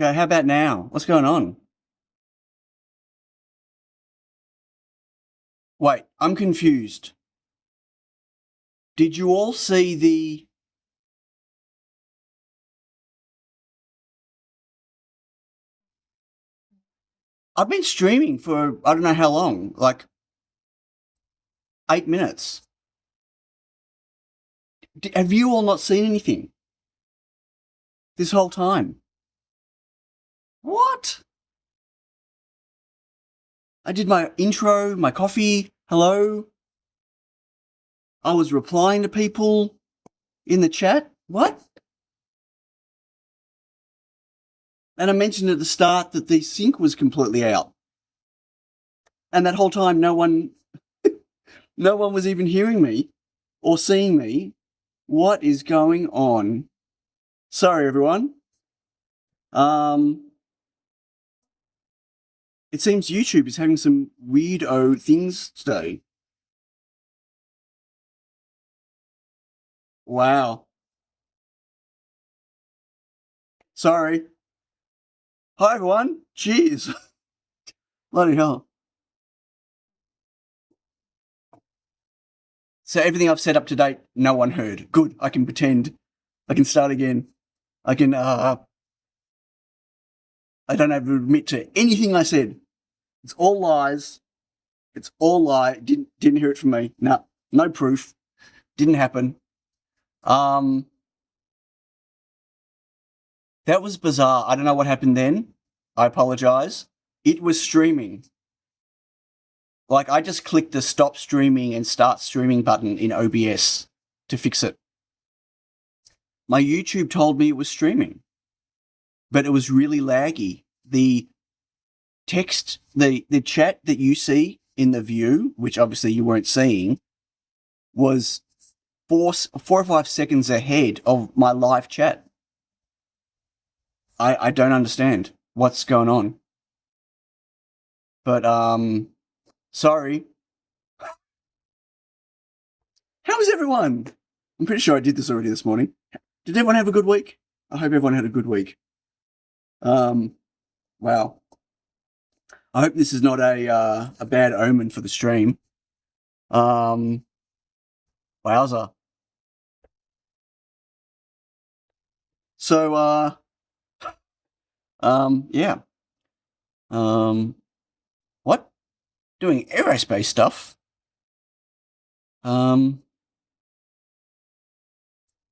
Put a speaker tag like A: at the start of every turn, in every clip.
A: Okay, how about now? What's going on? Wait, I'm confused. Did you all see the... I've been streaming for I don't know how long, like 8 minutes. Have you all not seen anything this whole time? What? I did my intro, my coffee, hello. I was replying to people in the chat. What? And I mentioned at the start that the sync was completely out. And that whole time, no one was even hearing me or seeing me. What is going on? Sorry, everyone. It seems YouTube is having some weirdo things today. Wow. Sorry. Hi, everyone. Jeez. Bloody hell. So everything I've set up to date, no one heard. Good. I can pretend. I can start again. I can, I don't have to admit to anything I said. It's all lies. It's all lie. Didn't hear it from me. No proof. Didn't happen. That was bizarre. I don't know what happened then. I apologize. It was streaming. Like, I just clicked the stop streaming and start streaming button in OBS to fix it. My YouTube told me it was streaming, but it was really laggy. The text, the chat that you see in the view, which obviously you weren't seeing, was 4 or 5 seconds ahead of my live chat. I don't understand what's going on. But, sorry. How is everyone? I'm pretty sure I did this already this morning. Did everyone have a good week? I hope everyone had a good week. Wow. I hope this is not a bad omen for the stream. Wowza. So, yeah. What? Doing aerospace stuff?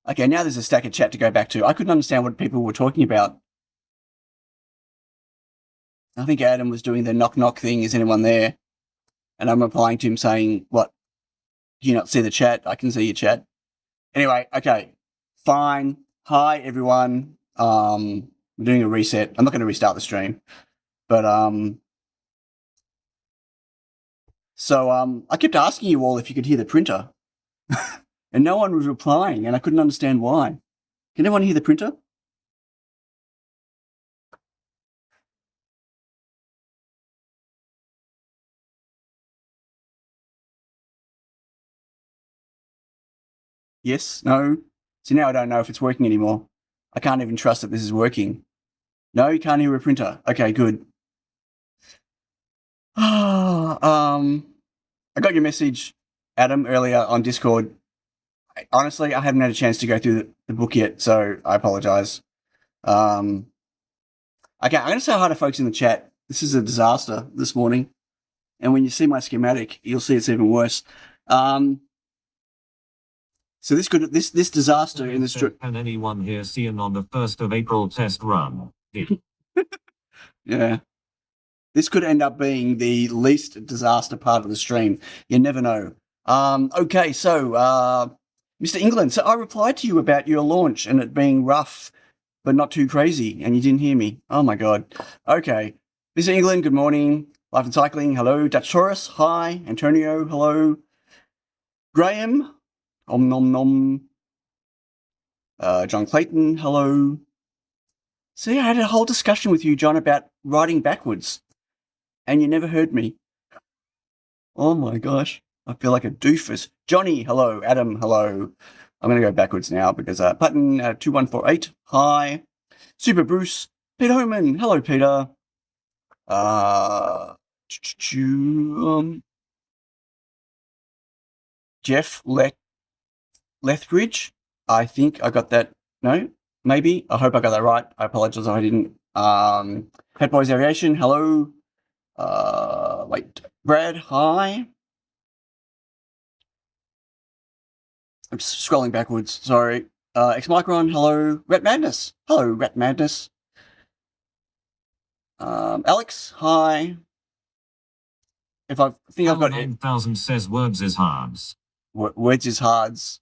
A: Okay, now there's a stack of chat to go back to. I couldn't understand what people were talking about. I think Adam was doing the knock thing. Is anyone there? And I'm replying to him saying, what? Do you not see the chat? I can see your chat. Anyway, okay. Fine. Hi, everyone. We're doing a reset. I'm not going to restart the stream. But, so, I kept asking you all if you could hear the printer. And no one was replying, and I couldn't understand why. Can anyone hear the printer? Yes? No? So now I don't know if it's working anymore. I can't even trust that this is working. No, you can't hear a printer. Okay, good. I got your message, Adam, earlier on Discord. Honestly, I haven't had a chance to go through the book yet, so I apologize. Okay, I'm going to say hi to folks in the chat. This is a disaster this morning. And when you see my schematic, you'll see it's even worse. So this disaster in the street.
B: Can anyone here see him on the 1st of April test run?
A: Yeah. This could end up being the least disaster part of the stream. You never know. Okay, so Mr. England, so I replied to you about your launch and it being rough, but not too crazy, and you didn't hear me. Oh my God. Okay. Mr. England, good morning. Life and Cycling, hello. Dutch Taurus, hi. Antonio, hello. Graham, om nom nom. John Clayton, hello. See, I had a whole discussion with you, John, about riding backwards, and you never heard me. Oh my gosh. I feel like a doofus. Johnny, hello. Adam, hello. I'm going to go backwards now because Button 2148, hi. Super Bruce, Peter Homan. Hello, Peter. Jeff Lethbridge. I think I got that. No, maybe. I hope I got that right. I apologize if I didn't. Pet Boys Aviation. Hello. Wait. Brad. Hi. I'm scrolling backwards. Sorry. X Micron. Hello. Rat Madness. Hello, Rat Madness. Alex. Hi. If I think I've got
B: 9,000 says words is hards.
A: Words is hards.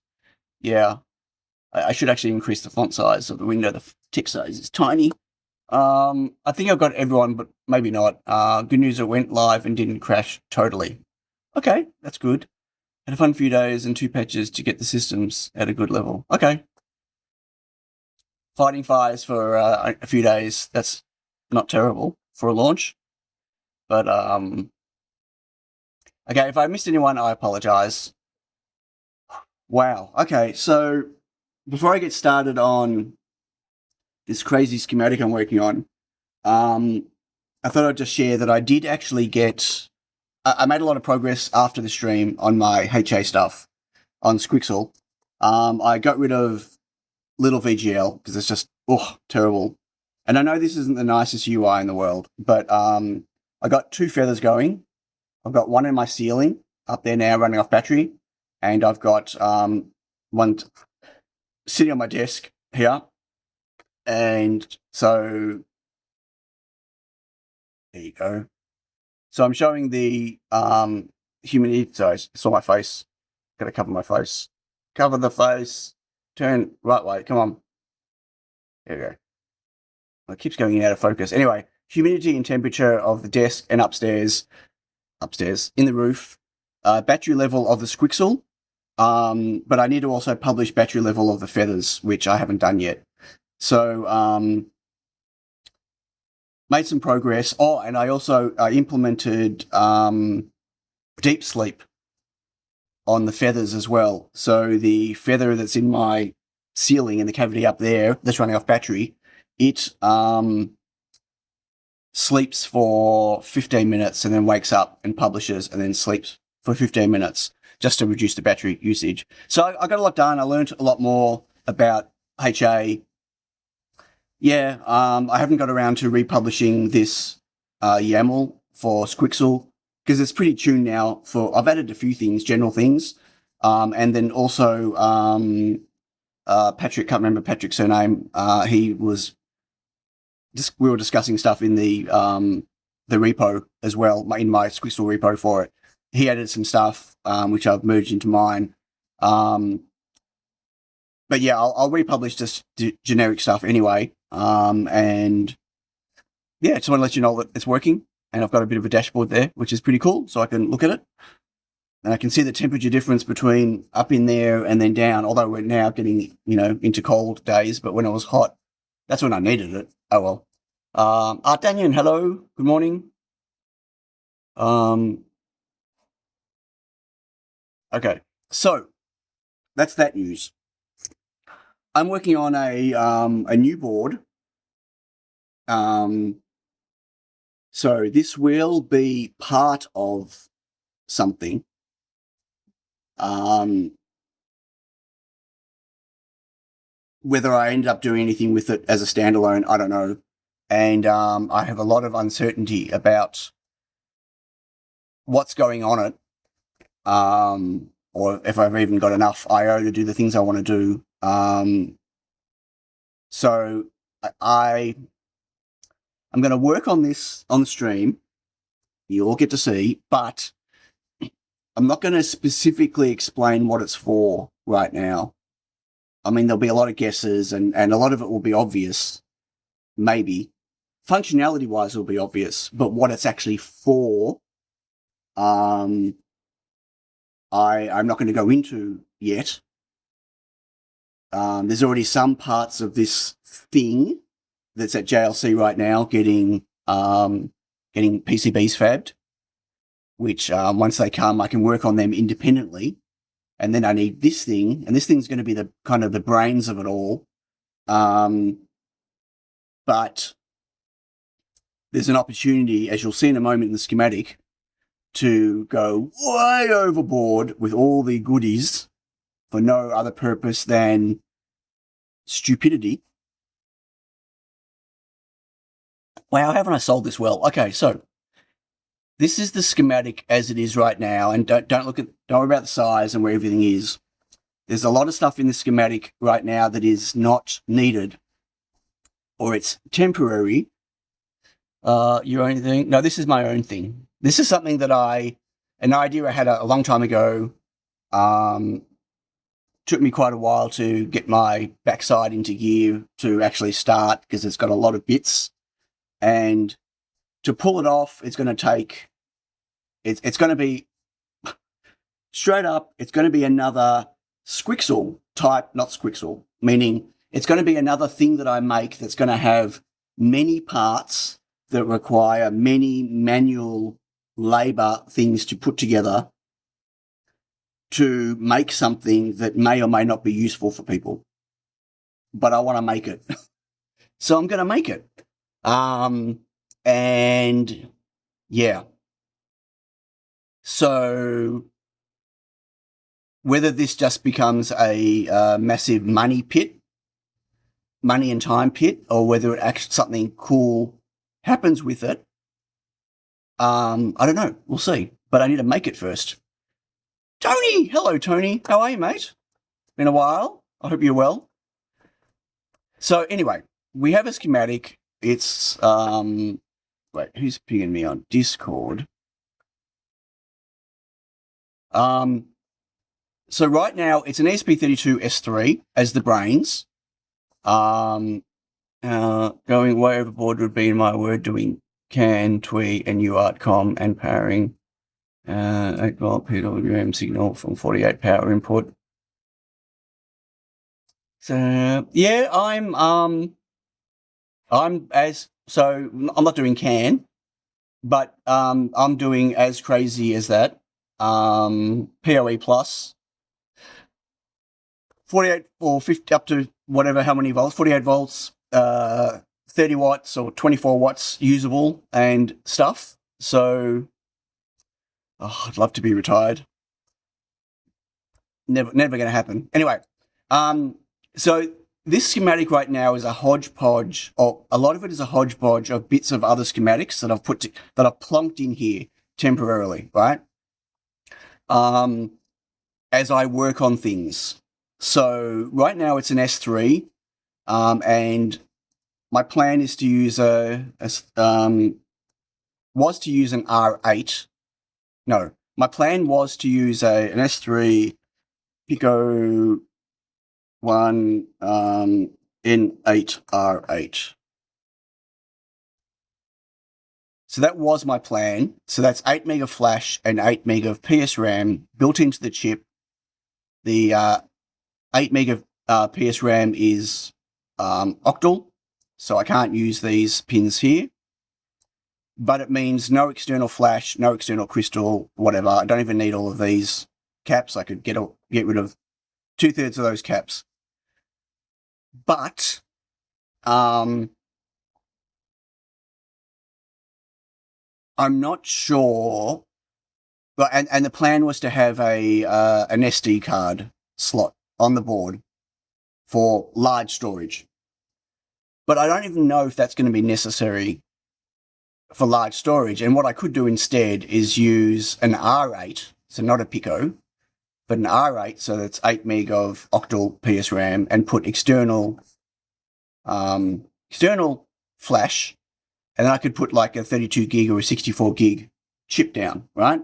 A: Yeah. I should actually increase the font size of the window. The tick size is tiny. I think I've got everyone, but maybe not. Good news, it went live and didn't crash totally. Okay, that's good. Had a fun few days and 2 patches to get the systems at a good level. Okay. Fighting fires for a few days. That's not terrible for a launch. But, okay, if I missed anyone, I apologize. Wow. Okay, so before I get started on this crazy schematic I'm working on, I thought I'd just share that I did actually get... I made a lot of progress after the stream on my HA stuff on SQUIXL. I got rid of little VGL because it's just, terrible. And I know this isn't the nicest UI in the world, but I got 2 feathers going. I've got one in my ceiling up there now running off battery, and I've got one sitting on my desk here. And so there you go. So I'm showing the humidity. Sorry, I saw my face. Got to cover my face. Cover the face. Turn right way. Come on. There we go. Well, it keeps going in out of focus. Anyway, humidity and temperature of the desk and upstairs in the roof. Battery level of the SQUIXL. But I need to also publish battery level of the feathers, which I haven't done yet. So made some progress. Oh, and I also implemented deep sleep on the feathers as well. So the feather that's in my ceiling in the cavity up there that's running off battery, it sleeps for 15 minutes and then wakes up and publishes and then sleeps for 15 minutes just to reduce the battery usage. So I got a lot done. I learned a lot more about HA. Yeah, I haven't got around to republishing this YAML for SQUIXL because it's pretty tuned now. I've added a few things, general things, and then also Patrick, can't remember Patrick's surname. We were discussing stuff in the repo as well, in my SQUIXL repo for it. He added some stuff which I've merged into mine. But yeah, I'll republish just generic stuff anyway. And yeah, just want to let you know that it's working. And I've got a bit of a dashboard there, which is pretty cool. So I can look at it. And I can see the temperature difference between up in there and then down, although we're now getting, into cold days. But when it was hot, that's when I needed it. Oh, well. Art Daniel, hello. Good morning. Okay. So that's that news. I'm working on a new board. So this will be part of something. Whether I end up doing anything with it as a standalone, I don't know. And I have a lot of uncertainty about what's going on it, or if I've even got enough I/O to do the things I want to do. So I'm going to work on this on the stream. You all get to see, but I'm not going to specifically explain what it's for right now. I mean, there'll be a lot of guesses and a lot of it will be obvious, maybe. Functionality-wise, it'll be obvious, but what it's actually for, I'm not going to go into yet. There's already some parts of this thing that's at JLC right now getting PCBs fabbed, which once they come, I can work on them independently. And then I need this thing, and this thing's going to be the kind of the brains of it all. But there's an opportunity, as you'll see in a moment in the schematic, to go way overboard with all the goodies for no other purpose than stupidity. Wow, haven't I sold this well? Okay, so this is the schematic as it is right now, and don't worry about the size and where everything is. There's a lot of stuff in the schematic right now that is not needed, or it's temporary. Your own thing? No, this is my own thing. This is something that an idea I had a long time ago. Took me quite a while to get my backside into gear to actually start, because it's got a lot of bits, and to pull it off, it's going to take. It's going to be straight up. It's going to be another SQUIXL type, not SQUIXL, meaning it's going to be another thing that I make that's going to have many parts that require many manual labor things to put together to make something that may or may not be useful for people. But I want to make it. So I'm going to make it. And yeah. So whether this just becomes a massive money and time pit, or whether it actually something cool happens with it, I don't know. We'll see. But I need to make it first. Tony! Hello, Tony. How are you, mate? Been a while. I hope you're well. So anyway, we have a schematic. It's, wait, who's pinging me on Discord? So right now it's an ESP32S3 as the brains. Going way overboard would be, in my word, doing CAN, TWE, and UART-COM and powering 8 volt PWM signal from 48 power input. So yeah, I'm not doing CAN, but I'm doing as crazy as that. PoE plus 48 or 50 up to whatever, how many volts, 48 volts, 30 watts or 24 watts usable and stuff. So I'd love to be retired. Never going to happen. Anyway, so this schematic right now is a hodgepodge, or a lot of it is a hodgepodge of bits of other schematics that I've plunked in here temporarily, right? As I work on things. So right now it's an S3, and my plan is to use an R8. No, my plan was to use an S3 Pico 1 N8 R8. So that was my plan. So that's 8 meg of flash and 8 meg of PS RAM built into the chip. The 8 meg of PS RAM is octal, so I can't use these pins here. But it means no external flash, no external crystal, whatever. I don't even need all of these caps. I could get rid of 2/3 of those caps. But I'm not sure. But and the plan was to have an SD card slot on the board for large storage. But I don't even know if that's going to be necessary for large storage. And what I could do instead is use an R8, so not a Pico, but an R8, so that's 8 meg of octal PS RAM, and put external flash, and then I could put like a 32 gig or a 64 gig chip down, right?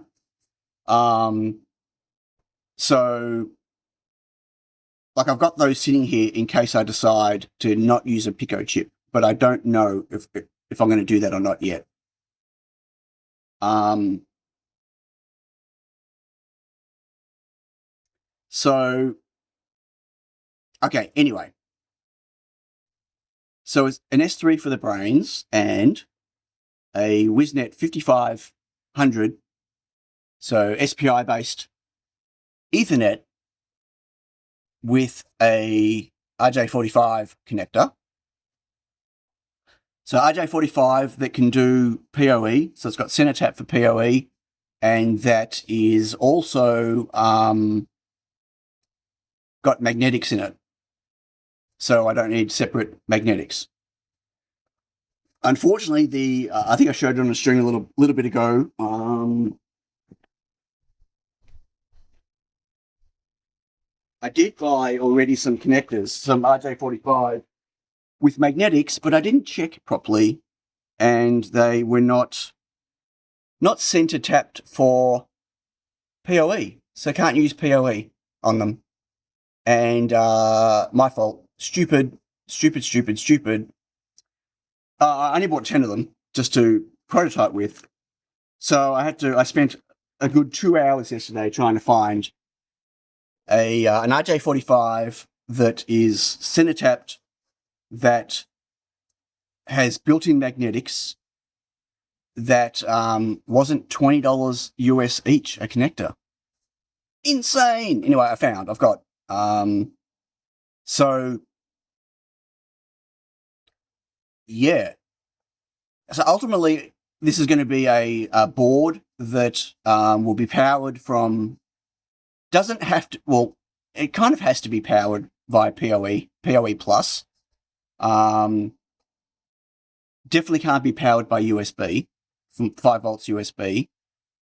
A: So like I've got those sitting here in case I decide to not use a Pico chip, but I don't know if I'm going to do that or not yet. So, okay, anyway. So it's an S3 for the brains and a WIZnet 5500, so SPI-based Ethernet with a RJ45 connector. So RJ45 that can do PoE, so it's got center tap for PoE, and that is also got magnetics in it. So I don't need separate magnetics. Unfortunately, I think I showed it on a string a little bit ago. I did buy already some connectors, some RJ45 with magnetics, but I didn't check properly, and they were not center tapped for PoE, so can't use PoE on them. And my fault. Stupid. I only bought 10 of them just to prototype with. So I spent a good 2 hours yesterday trying to find an RJ45 that is center tapped, that has built-in magnetics, that wasn't $20 US each a connector. Insane. Anyway, I've got so yeah. So ultimately, this is going to be a board that will be powered from. Doesn't have to. Well, it kind of has to be powered via PoE plus. Definitely can't be powered by USB, from 5 volts USB.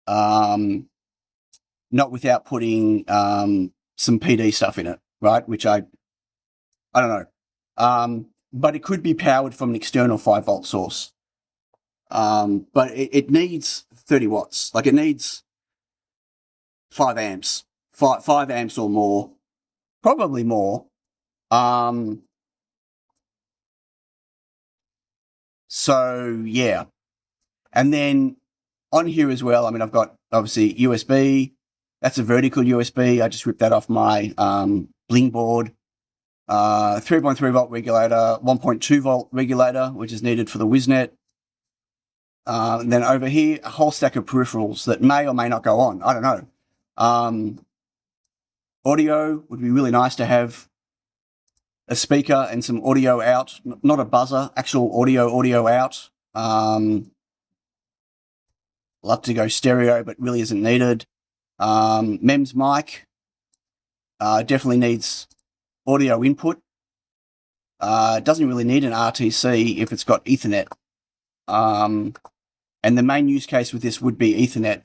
A: Not without putting some PD stuff in it, right? Which I don't know. But it could be powered from an external 5 volt source. But it needs 30 watts. Like, it needs 5 amps. 5 amps or more. Probably more. So, yeah. And then on here as well, I mean, I've got, obviously, USB. That's a vertical USB. I just ripped that off my Bling board. 3.3 volt regulator, 1.2 volt regulator, which is needed for the WIZnet. And then over here, a whole stack of peripherals that may or may not go on. I don't know. Audio would be really nice to have a speaker and some audio out, not a buzzer, actual audio out. Love to go stereo, but really isn't needed. MEMS mic definitely needs audio input. It doesn't really need an RTC if it's got Ethernet. And the main use case with this would be Ethernet.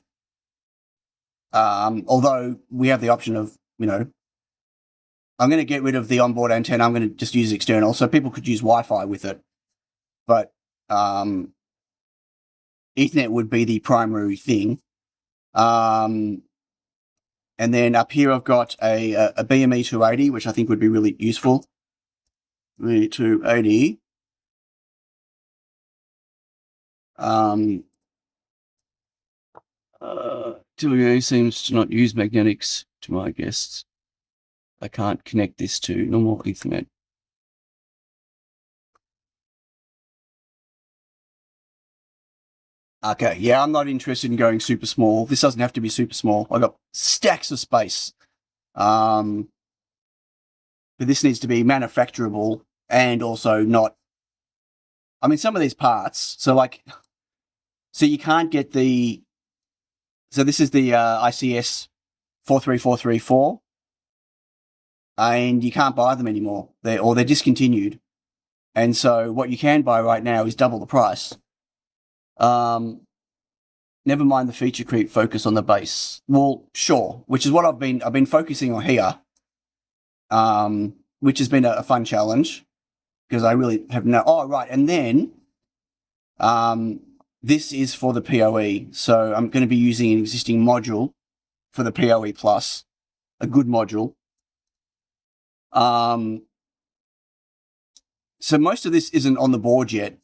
A: Although we have the option of, I'm going to get rid of the onboard antenna. I'm going to just use external, so people could use Wi-Fi with it. But Ethernet would be the primary thing. And then up here I've got a BME 280, which I think would be really useful. BME 280. Tilio seems to not use magnetics to my guests. I can't connect this to normal Ethernet. Okay, yeah, I'm not interested in going super small. This doesn't have to be super small. I've got stacks of space. But this needs to be manufacturable and also not... I mean, some of these parts, so you can't get the... So this is the ICS 43434, and you can't buy them anymore. They're discontinued. And so what you can buy right now is double the price. Never mind the feature creep, focus on the base. Well, sure, which is what I've been focusing on here, which has been a fun challenge, because I really have no... Oh, right, and then this is for the PoE, so I'm going to be using an existing module for the PoE Plus, a good module. So most of this isn't on the board yet.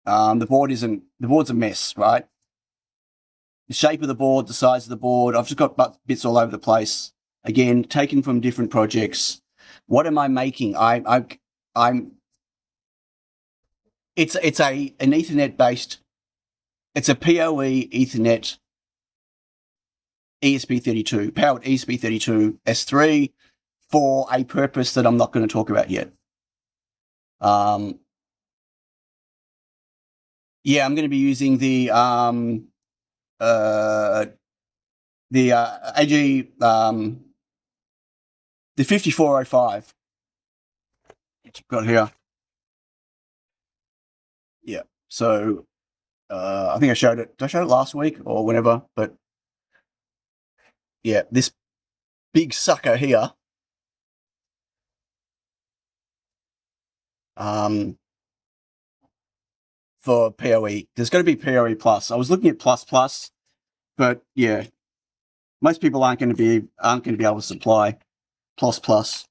A: The board's a mess, right? The shape of the board, the size of the board, I've just got bits all over the place. Again, taken from different projects. What am I making? It's an Ethernet based. It's a PoE Ethernet ESP32, powered ESP32 S3 for a purpose that I'm not going to talk about yet. Yeah, I'm going to be using the AG the 5405, which I've got here. Yeah. So I think I showed it. Did I show it last week or whenever? But yeah, this big sucker here. For PoE, there's got to be PoE plus. I was looking at plus, but yeah, most people aren't going to be able to supply plus.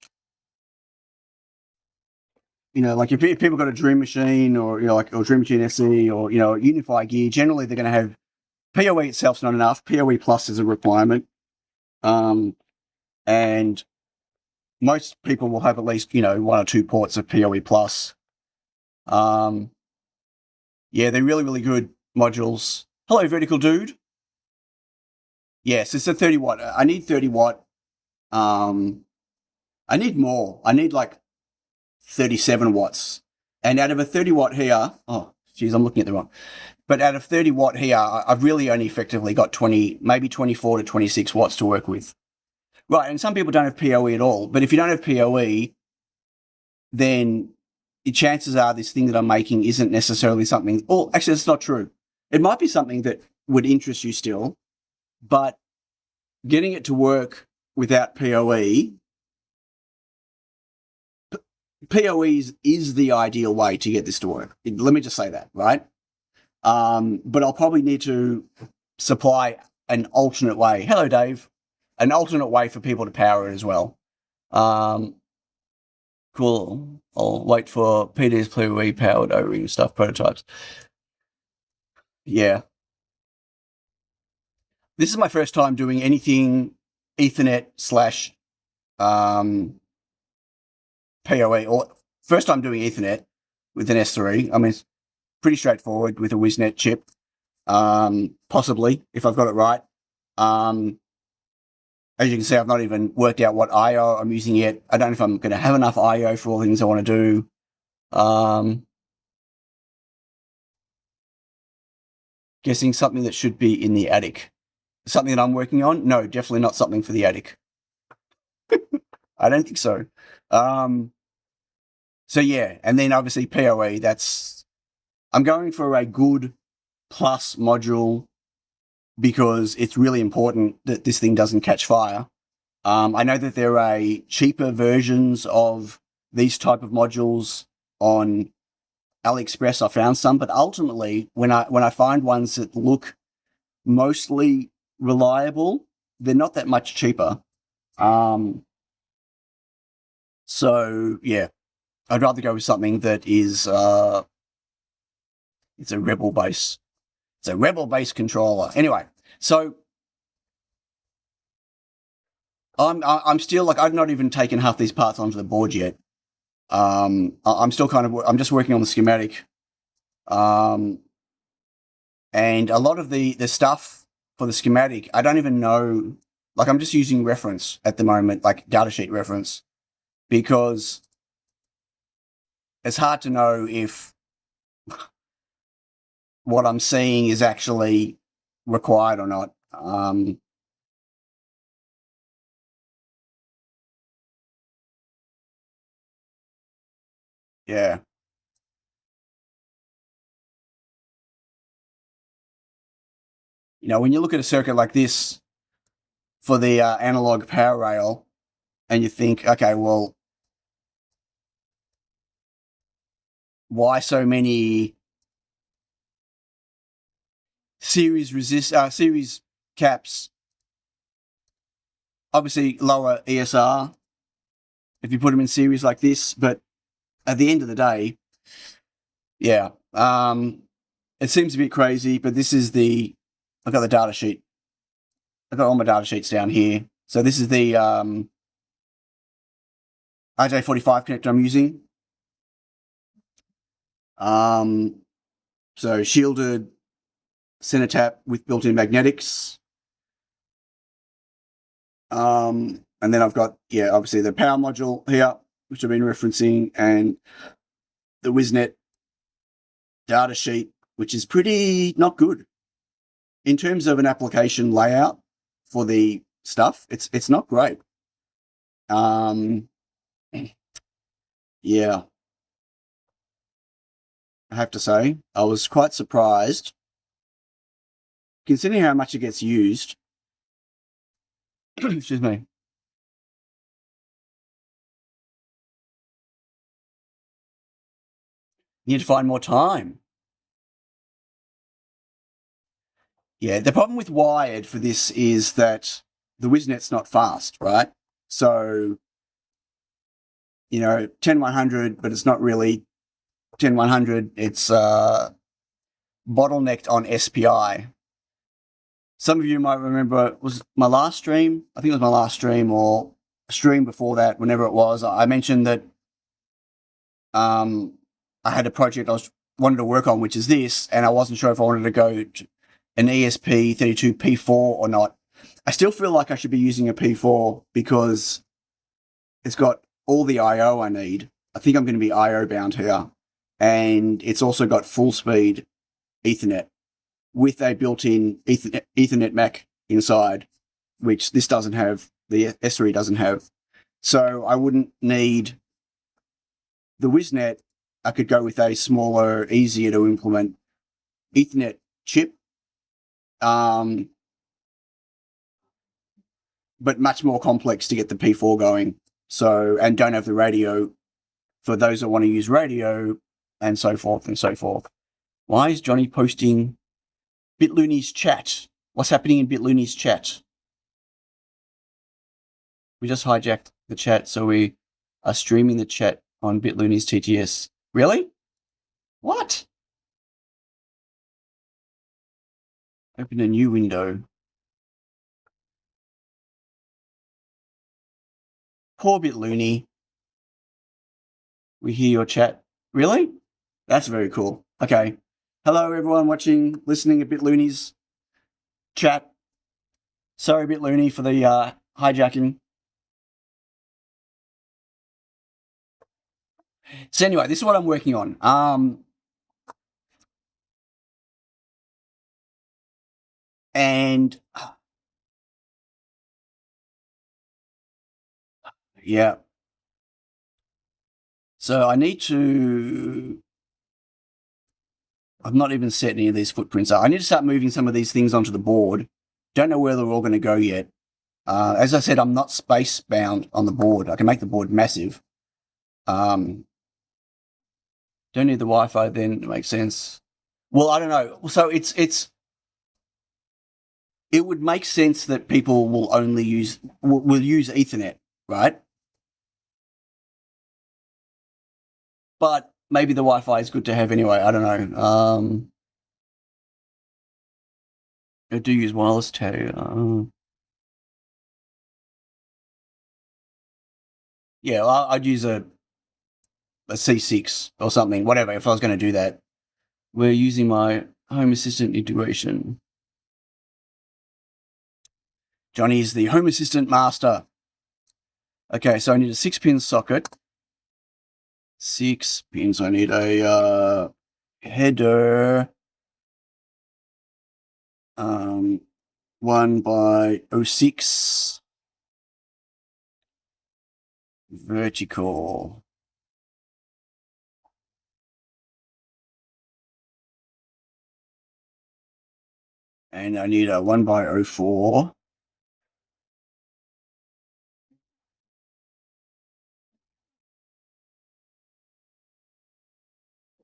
A: You know, like if people got a Dream Machine or or Dream Machine SE or Unify gear, generally they're going to have PoE itself's not enough. PoE plus is a requirement, and most people will have at least 1 or 2 ports of PoE plus. Yeah, they're really good modules. Hello, Vertical Dude. Yes, it's a 30 watt. I need 30 watt. I need more. I need like 37 watts. And out of a 30 watt here, oh, geez, I'm looking at the wrong. But out of 30 watt here, I've really only effectively got 20, maybe 24 to 26 watts to work with. Right, and some people don't have PoE at all. But if you don't have PoE, then the chances are this thing that I'm making isn't necessarily something. Oh, actually, that's not true. It might be something that would interest you still, but getting it to work without PoE is the ideal way to get this to work. Let me just say that, right? But I'll probably need to supply an alternate way. Hello, Dave. An alternate way for people to power it as well. Cool. I'll wait for PD's PoE powered O-ring stuff prototypes. Yeah. This is my first time doing anything Ethernet / PoE, or first time doing Ethernet with an S3. I mean, it's pretty straightforward with a WIZnet chip, possibly, if I've got it right. As you can see, I've not even worked out what I/O I'm using yet. I don't know if I'm going to have enough I/O for all the things I want to do. Guessing something that should be in the attic. Something that I'm working on? No, definitely not something for the attic. I don't think so. So yeah, and then obviously PoE, I'm going for a good plus module because it's really important that this thing doesn't catch fire. I know that there are cheaper versions of these type of modules on AliExpress. I found some, but ultimately when I find ones that look mostly reliable, they're not that much cheaper. So yeah, I'd rather go with something that is it's a Rebel base. It's a Rebel base controller. Anyway, so I'm still like I've not even taken half these parts onto the board yet. I'm still I'm just working on the schematic. And a lot of the stuff for the schematic, I don't even know. Like I'm just using reference at the moment, like datasheet reference, because it's hard to know if what I'm seeing is actually required or not. Yeah. When you look at a circuit like this for the analog power rail, and you think, okay, well, why so many series caps? Obviously, lower ESR if you put them in series like this, but at the end of the day, yeah, it seems a bit crazy. But this is I've got the data sheet. I've got all my data sheets down here. So this is the RJ45 connector I'm using. So shielded center tap with built-in magnetics. And then I've got, obviously the power module here, which I've been referencing, and the WIZnet data sheet which is pretty not good in terms of an application layout for the stuff. It's not great. Yeah, I have to say I was quite surprised considering how much it gets used. Excuse me. You need to find more time. Yeah, the problem with wired for this is that the WISNet's not fast, right? So, 10100, but it's not really 10100. It's bottlenecked on SPI. Some of you might remember it was my last stream. I think it was my last stream or a stream before that, whenever it was. I mentioned that I had a project I wanted to work on, which is this, and I wasn't sure if I wanted to go to an ESP32 P4 or not. I still feel like I should be using a P4 because it's got all the I/O I need. I think I'm going to be I/O bound here, and it's also got full speed Ethernet with a built-in Ethernet MAC inside, which this doesn't have. The S3 doesn't have. So I wouldn't need the WISNet. I could go with a smaller, easier to implement Ethernet chip, but much more complex to get the P4 going. So, and don't have the radio for those that want to use radio, and so forth and so forth. Why is Johnny posting BitLooney's chat? What's happening in BitLooney's chat? We just hijacked the chat, so we are streaming the chat on BitLooney's TTS. Really? What? Open a new window. Poor BitLooney. We hear your chat. Really? That's very cool. Okay. Hello, everyone watching, listening at BitLooney's chat. Sorry, BitLooney, for the hijacking. So anyway, this is what I'm working on. And yeah. So I need to. I've not even set any of these footprints up. I need to start moving some of these things onto the board. Don't know where they're all going to go yet. As I said, I'm not space bound on the board. I can make the board massive. Don't need the Wi-Fi then. It makes sense. Well, I don't know. So it would make sense that people will only use Ethernet, right? But maybe the Wi-Fi is good to have anyway. I don't know. I do use wireless too. Yeah, I'd use a C6 or something, whatever, if I was going to do that. We're using my Home Assistant integration. Johnny is the Home Assistant master. Okay, so I need a 6-pin socket. 6 pins. I need a header. 1x06. Vertical. And I need a 1x04.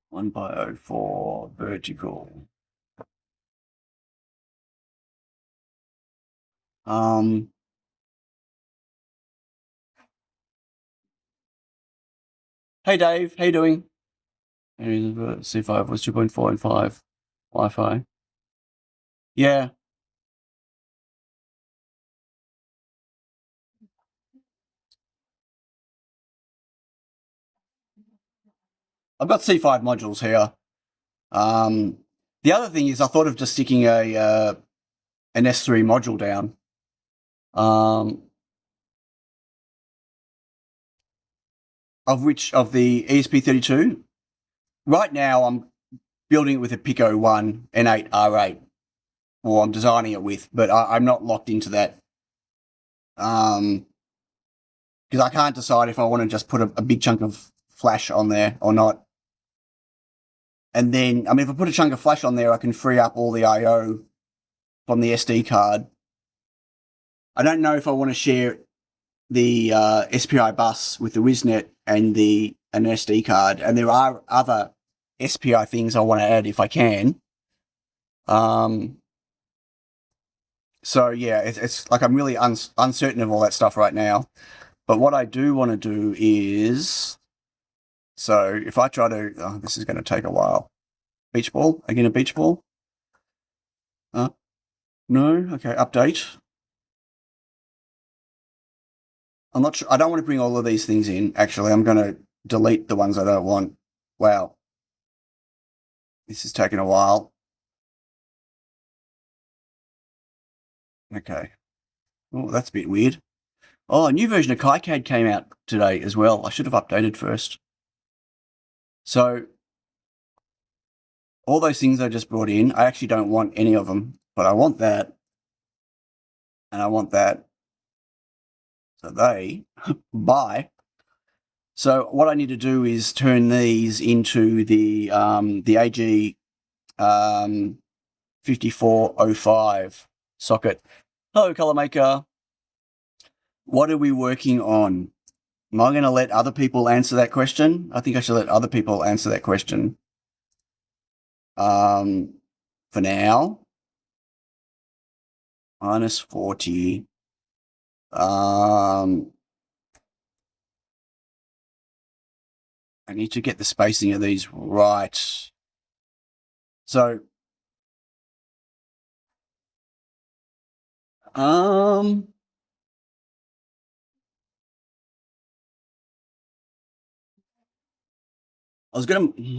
A: One by 04 vertical. Hey Dave, how you doing? C5 was 2.4 and 5 Wi-Fi. Yeah. I've got C5 modules here. The other thing is I thought of just sticking an S3 module down. Of the ESP32. Right now I'm building it with a Pico 1 N8 R8, or I'm designing it with, but I'm not locked into that. Because I can't decide if I want to just put a big chunk of flash on there or not. And then, I mean, if I put a chunk of flash on there, I can free up all the I/O from the SD card. I don't know if I want to share the SPI bus with the WISNet and an SD card. And there are other SPI things I want to add if I can. So yeah, it's like I'm really uncertain of all that stuff right now. But what I do want to do is, so if I try to, this is going to take a while. Beach ball, again, a beach ball. No, okay, update. I'm not sure. I don't want to bring all of these things in. Actually, I'm going to delete the ones I don't want. Wow. This is taking a while. Okay. Oh, that's a bit weird. Oh, a new version of KiCad came out today as well. I should have updated first. So all those things I just brought in, I actually don't want any of them, but I want that. And I want that. So they buy. So what I need to do is turn these into the AG 5405 socket. Hello, Color Maker. What are we working on? Am I going to let other people answer that question? I think I should let other people answer that question. For now, minus 40. I need to get the spacing of these right. So, I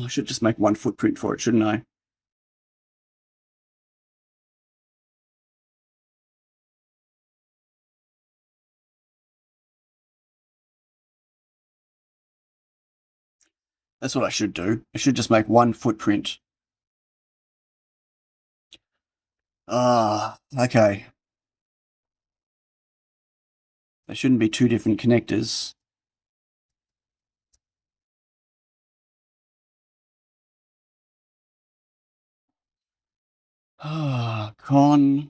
A: should just make one footprint for it, shouldn't I? That's what I should do. I should just make one footprint. Okay. There shouldn't be two different connectors. Con.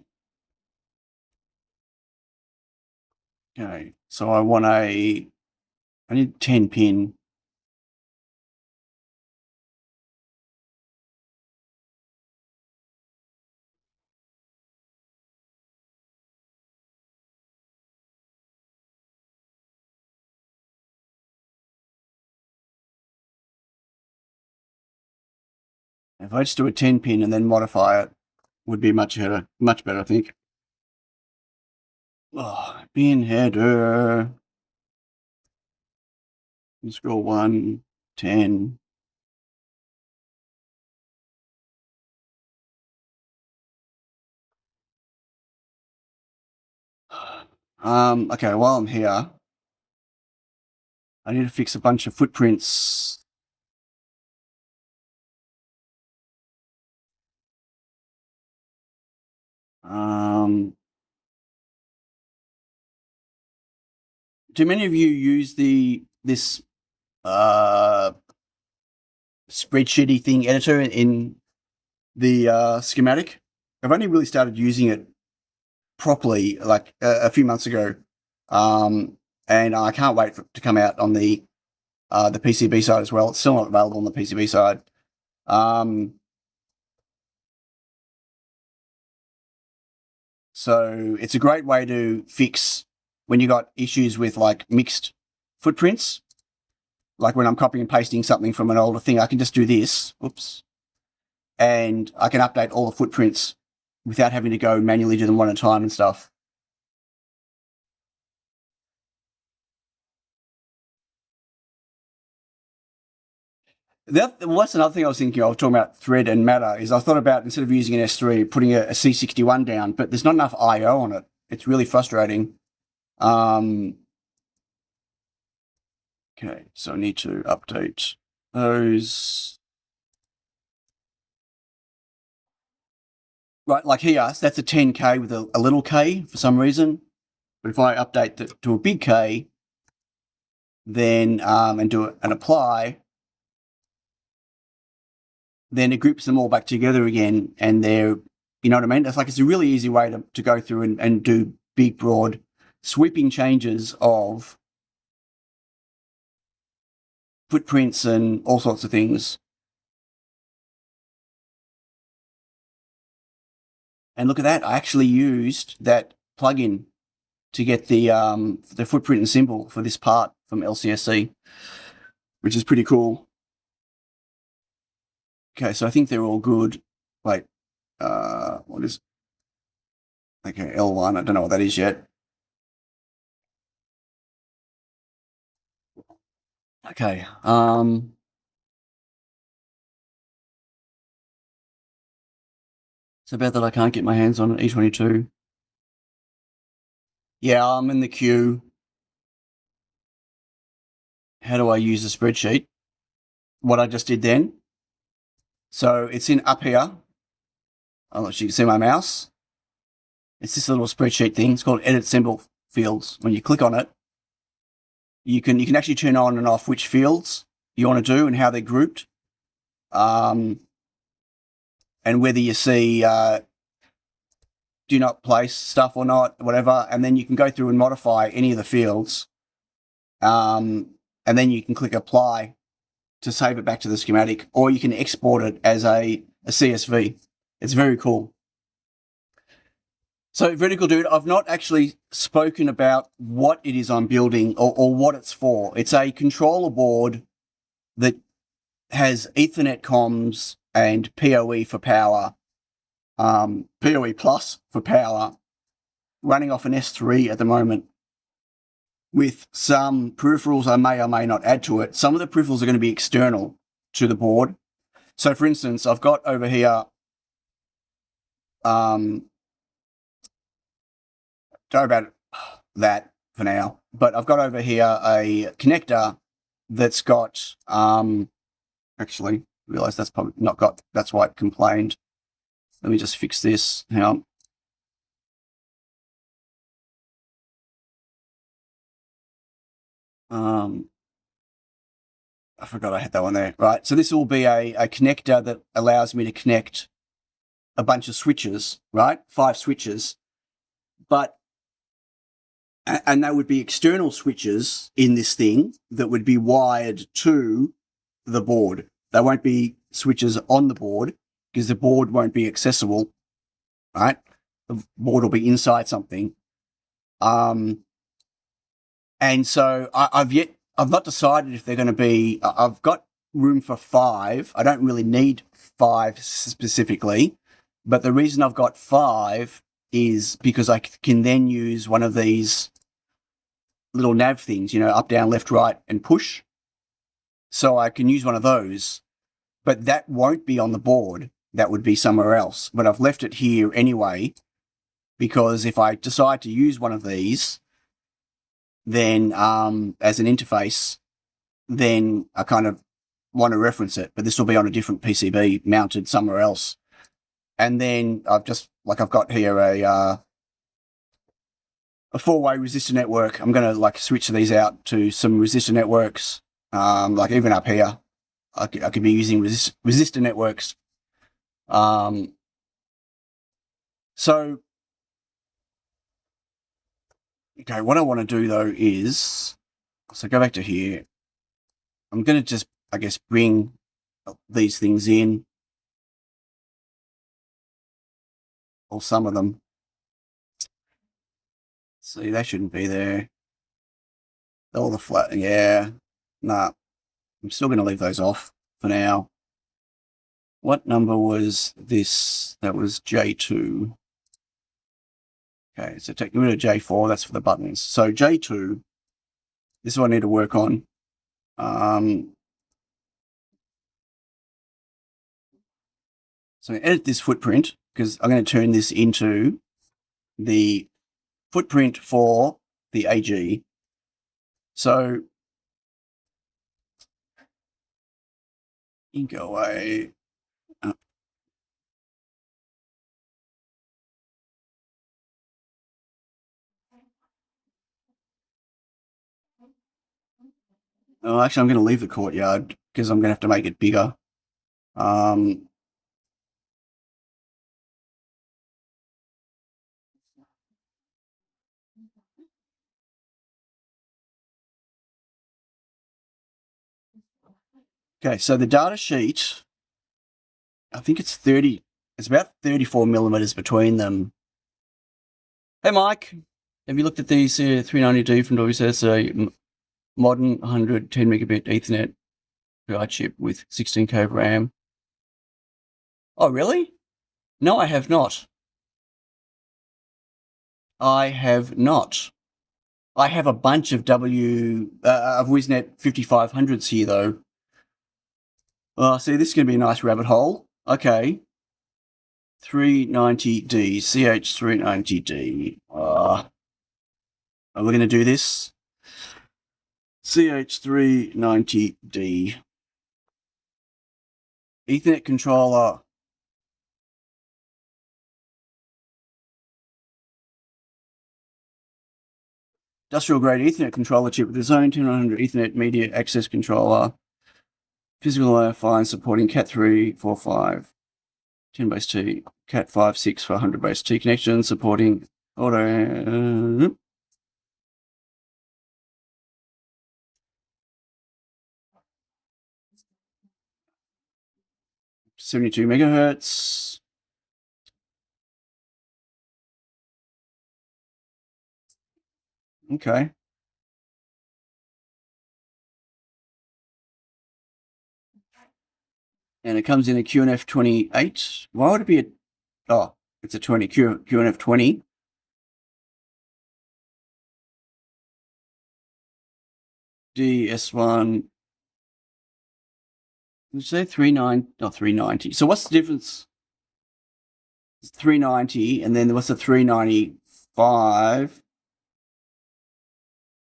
A: Okay, so I need 10 pin. If I just do a 10 pin and then modify it, would be much better, I think. Pin header. Scroll 1, 10. Okay, while I'm here, I need to fix a bunch of footprints. Do many of you use this spreadsheety thing editor in the schematic? I've only really started using it properly like a few months ago, and I can't wait for it to come out on the PCB side as well. It's still not available on the PCB side. So it's a great way to fix when you got issues with like mixed footprints. Like when I'm copying and pasting something from an older thing, I can just do this. Oops. And I can update all the footprints without having to go manually do them one at a time and stuff. That's another thing I was thinking of, talking about thread and matter, is I thought about, instead of using an S3, putting a C61 down, but there's not enough I/O on it. It's really frustrating. Okay, so I need to update those. Right, like here, so that's a 10K with a little k for some reason. But if I update that to a big K, then and do it and apply, then it groups them all back together again, and they're, you know what I mean? It's a really easy way to go through and do big, broad, sweeping changes of footprints and all sorts of things. And look at that, I actually used that plugin to get the footprint and symbol for this part from LCSC, which is pretty cool. Okay, so I think they're all good. Wait, what is? Okay, L1. I don't know what that is yet. Okay. It's about that I can't get my hands on an E22. Yeah, I'm in the queue. How do I use a spreadsheet? What I just did then. So it's in up here. I'll let you see my mouse. It's this little spreadsheet thing. It's called Edit Symbol Fields. When you click on it, you can actually turn on and off which fields you want to do and how they're grouped. And whether you see do not place stuff or not, whatever, and then you can go through and modify any of the fields. And then you can click apply to save it back to the schematic, or you can export it as a CSV. It's very cool. So vertical dude, I've not actually spoken about what it is I'm building or what it's for. It's a controller board that has Ethernet comms and PoE for power, PoE plus for power, running off an S3 at the moment, with some peripherals I may or may not add to it. Some of the peripherals are going to be external to the board. So for instance, I've got over here, don't worry about that for now, but I've got over here a connector that's got, actually realize that's probably not got, that's why it complained. Let me just fix this. Hang on. I forgot I had that one there. Right, so this will be a connector that allows me to connect a bunch of switches, right? 5 switches. But, and that would be external switches in this thing that would be wired to the board. They won't be switches on the board because the board won't be accessible, right? The board will be inside something. And so I've not decided if they're going to be, I've got room for 5. I don't really need 5 specifically, but the reason I've got 5 is because I can then use one of these little nav things, up, down, left, right, and push. So I can use one of those, but that won't be on the board. That would be somewhere else. But I've left it here anyway, because if I decide to use one of these, then as an interface, then I kind of want to reference it. But this will be on a different PCB mounted somewhere else. And then I've got here a 4-way resistor network. I'm going to switch these out to some resistor networks. Even up here, I could be using resistor networks. So, okay, what I want to do though is, so go back to here. I'm going to just, I guess, bring these things in, or some of them. See, they shouldn't be there. All the flat, yeah. Nah, I'm still going to leave those off for now. What number was this? That was J2. Okay, so take rid of J4, that's for the buttons. So J2, this is what I need to work on. So edit this footprint, because I'm going to turn this into the footprint for the AG. So you can go away. Oh, actually, I'm going to leave the courtyard because I'm going to have to make it bigger. Okay, so the data sheet, I think it's 30. It's about 34 millimeters between them. Hey, Mike, have you looked at these 390D from WSS? Modern 110 megabit Ethernet PI chip with 16K of RAM. Oh, really? No, I have not. I have not. I have a bunch of of WIZnet 5500s here, though. Oh, see, this is going to be a nice rabbit hole. Okay. 390D, CH390D. Are we going to do this? CH390D. Ethernet controller. Industrial grade Ethernet controller chip with its own 10900 Ethernet media access controller. Physical Wi-Fi and supporting Cat3, 4, 5, 10 base T, Cat 5, 6 for 100 base T connections, supporting auto. 72 megahertz. Okay. And it comes in a QNF 28. Why would it be a... Oh, it's a 20, QNF 20. DS1. Did you say 390? So what's the difference? It's 390, and then what's the 395?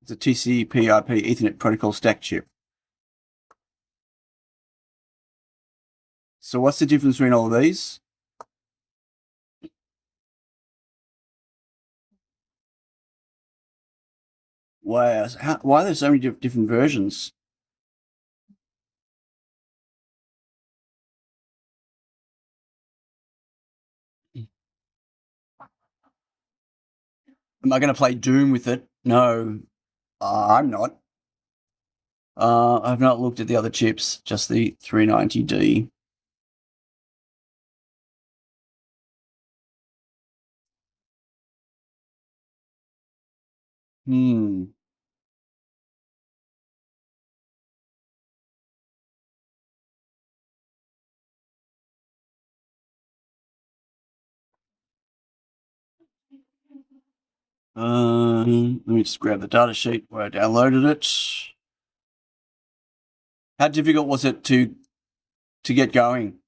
A: It's a TCP/IP Ethernet protocol stack chip. So what's the difference between all of these? Wow. Why are there so many different versions? Am I going to play Doom with it? No, I'm not. I've not looked at the other chips, just the 390D. Hmm. Let me just grab the data sheet where I downloaded it. How difficult was it to get going?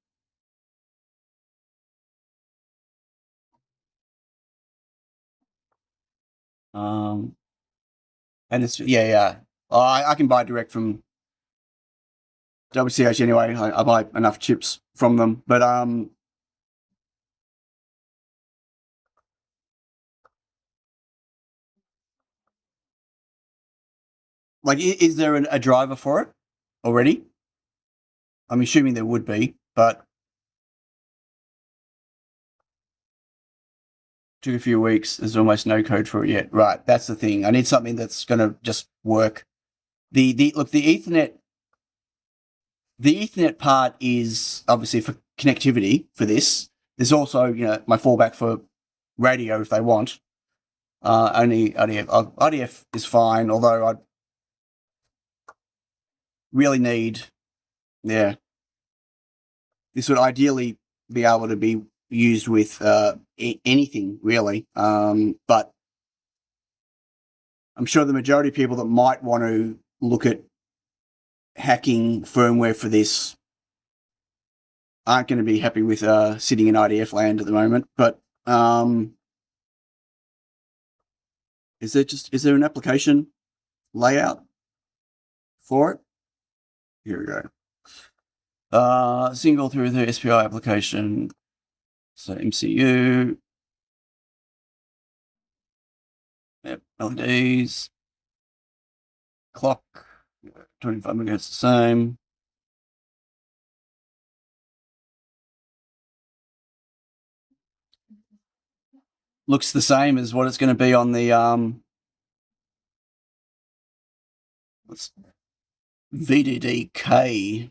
A: And it's yeah. I can buy direct from WCH anyway. I buy enough chips from them, but like, is there a driver for it already? I'm assuming there would be, but took a few weeks. There's almost no code for it yet. Right, that's the thing. I need something that's going to just work. The Ethernet. The Ethernet part is obviously for connectivity for this. There's also, my fallback for radio if they want. Only RDF. RDF is fine, although I'd really need, yeah. This would ideally be able to be used with anything, really. But I'm sure the majority of people that might want to look at hacking firmware for this aren't going to be happy with sitting in IDF land at the moment. But is there an application layout for it? Here we go. Single through the SPI application. So MCU. Yep, LEDs. Clock. 25 megahertz the same. Looks the same as what it's going to be on the VDD-K.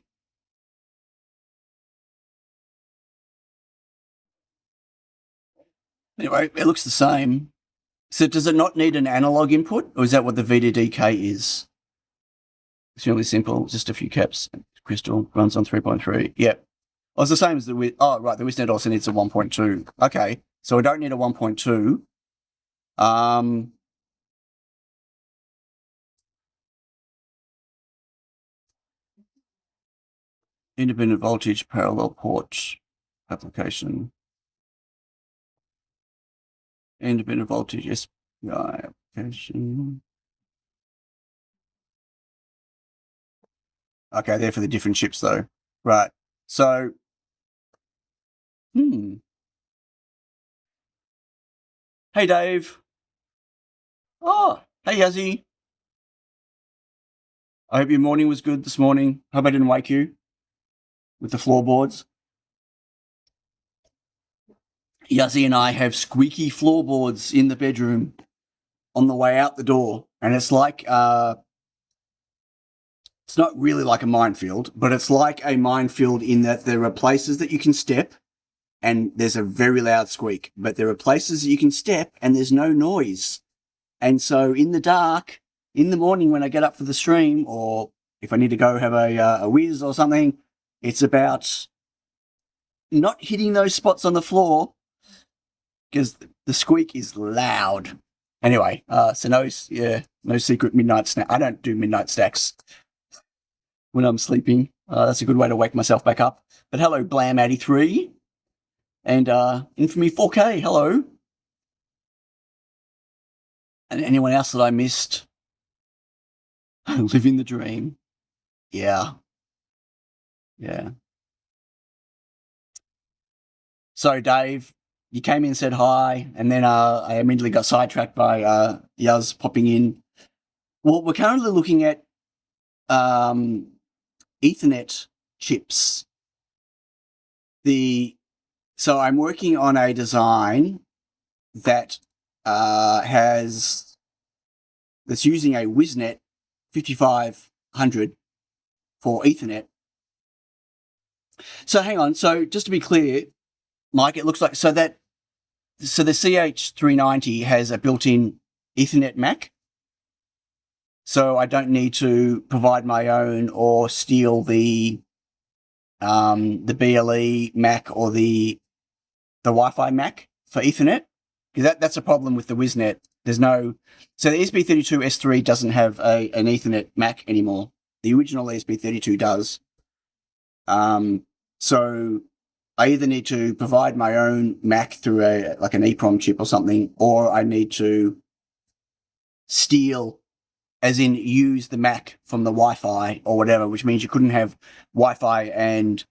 A: Anyway, it looks the same. So does it not need an analog input, or is that what the VDD-K is? It's really simple, just a few caps. Crystal runs on 3.3. Yep. Oh, it's the same as the the WISNet also needs a 1.2. Okay, so I don't need a 1.2. Independent voltage parallel port application. Independent voltage SPI application. Okay, they're for the different chips though. Right. So, Hey, Dave. Oh, hey, Yazzie. I hope your morning was good this morning. Hope I didn't wake you with the floorboards. Yazzie and I have squeaky floorboards in the bedroom on the way out the door. And it's like, it's not really like a minefield, but it's like a minefield in that there are places that you can step and there's a very loud squeak, but there are places that you can step and there's no noise. And so in the dark, in the morning when I get up for the stream, or if I need to go have a whiz or something, it's about not hitting those spots on the floor because the squeak is loud. Anyway, so no secret midnight snack. I don't do midnight stacks when I'm sleeping. That's a good way to wake myself back up. But hello, Blam83 and Infamy 4K. Hello. And anyone else that I missed? Living the dream. Yeah. So, Dave, you came in and said hi, and then I immediately got sidetracked by Yuz popping in. Well, we're currently looking at Ethernet chips. So I'm working on a design that that's using a WISNet 5500 for Ethernet. So hang on. So just to be clear, Mike, it looks like so the CH390 has a built-in Ethernet MAC. So I don't need to provide my own or steal the BLE MAC or the Wi-Fi MAC for Ethernet, because that's a problem with the WISNet. There's no, so the ESP32S3 doesn't have an Ethernet MAC anymore. The original ESP32 does. So I either need to provide my own MAC through an EEPROM chip or something, or I need to steal, as in use the MAC from the Wi-Fi or whatever, which means you couldn't have Wi-Fi and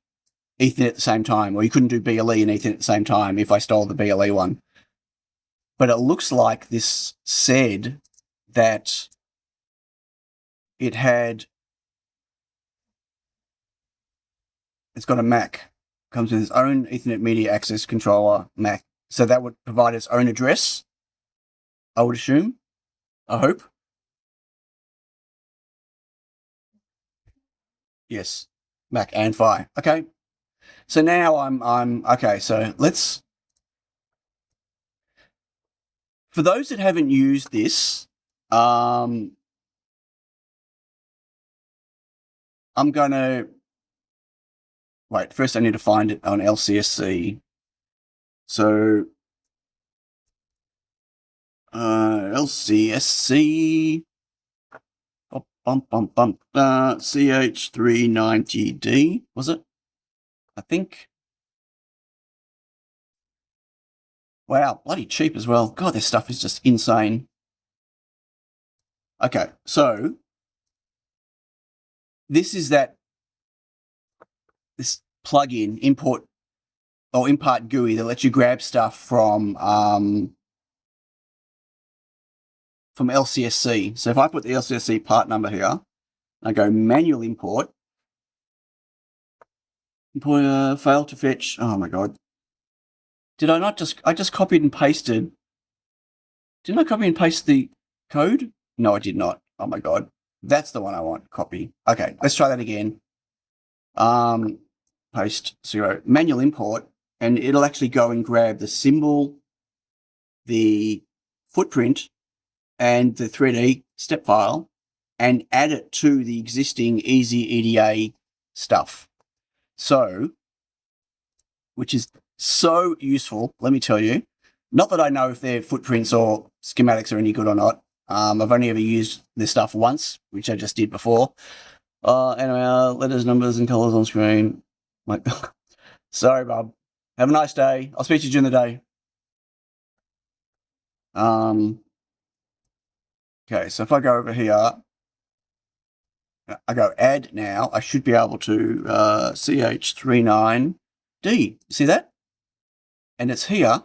A: Ethernet at the same time, or you couldn't do BLE and Ethernet at the same time if I stole the BLE one. But it looks like this said that it's got a MAC, comes with its own Ethernet media access controller MAC. So that would provide its own address, I would assume. I hope. Yes, MAC and Phi. Okay. So now I'm okay. So let's, for those that haven't used this, I'm going to wait. First, I need to find it on LCSC. So LCSC CH390D, was it? I think. Wow, bloody cheap as well. God, this stuff is just insane. Okay, so this is this plug-in import GUI that lets you grab stuff from LCSC. So if I put the LCSC part number here, I go manual import. Import failed to fetch. Oh my god. Did I not I just copied and pasted. Didn't I copy and paste the code? No, I did not. Oh my god. That's the one I want. Copy. Okay, let's try that again. Paste 0. Manual import, and it'll actually go and grab the symbol, the footprint, and the 3D step file, and add it to the existing easy EDA stuff. So, which is so useful, let me tell you. Not that I know if their footprints or schematics are any good or not. I've only ever used this stuff once, which I just did before. Anyway, letters, numbers, and colors on screen. Like, sorry, Bob. Have a nice day. I'll speak to you during the day. Okay, so if I go over here, I go add now, I should be able to CH39D. See that? And it's here.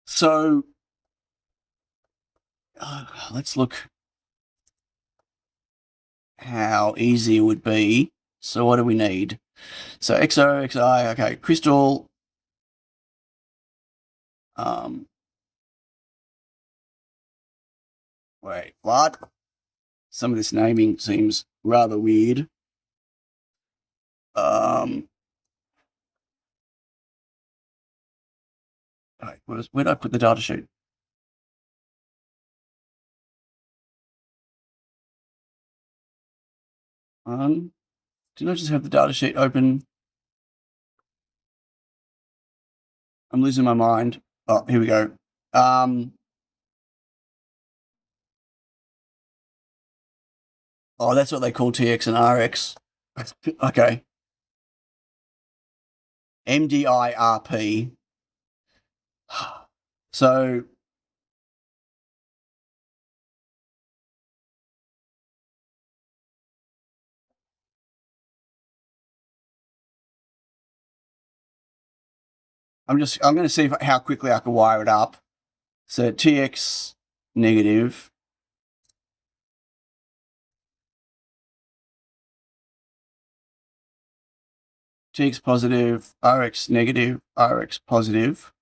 A: So let's look how easy it would be. So what do we need? So XO, XI, okay, crystal. Wait, what? Some of this naming seems rather weird. Right, where did I put the data sheet? Didn't I just have the data sheet open? I'm losing my mind. Oh, here we go. Oh, that's what they call TX and RX. Okay. MDIRP. So I'm going to see how quickly I can wire it up. So TX negative. TX positive, RX negative, RX positive.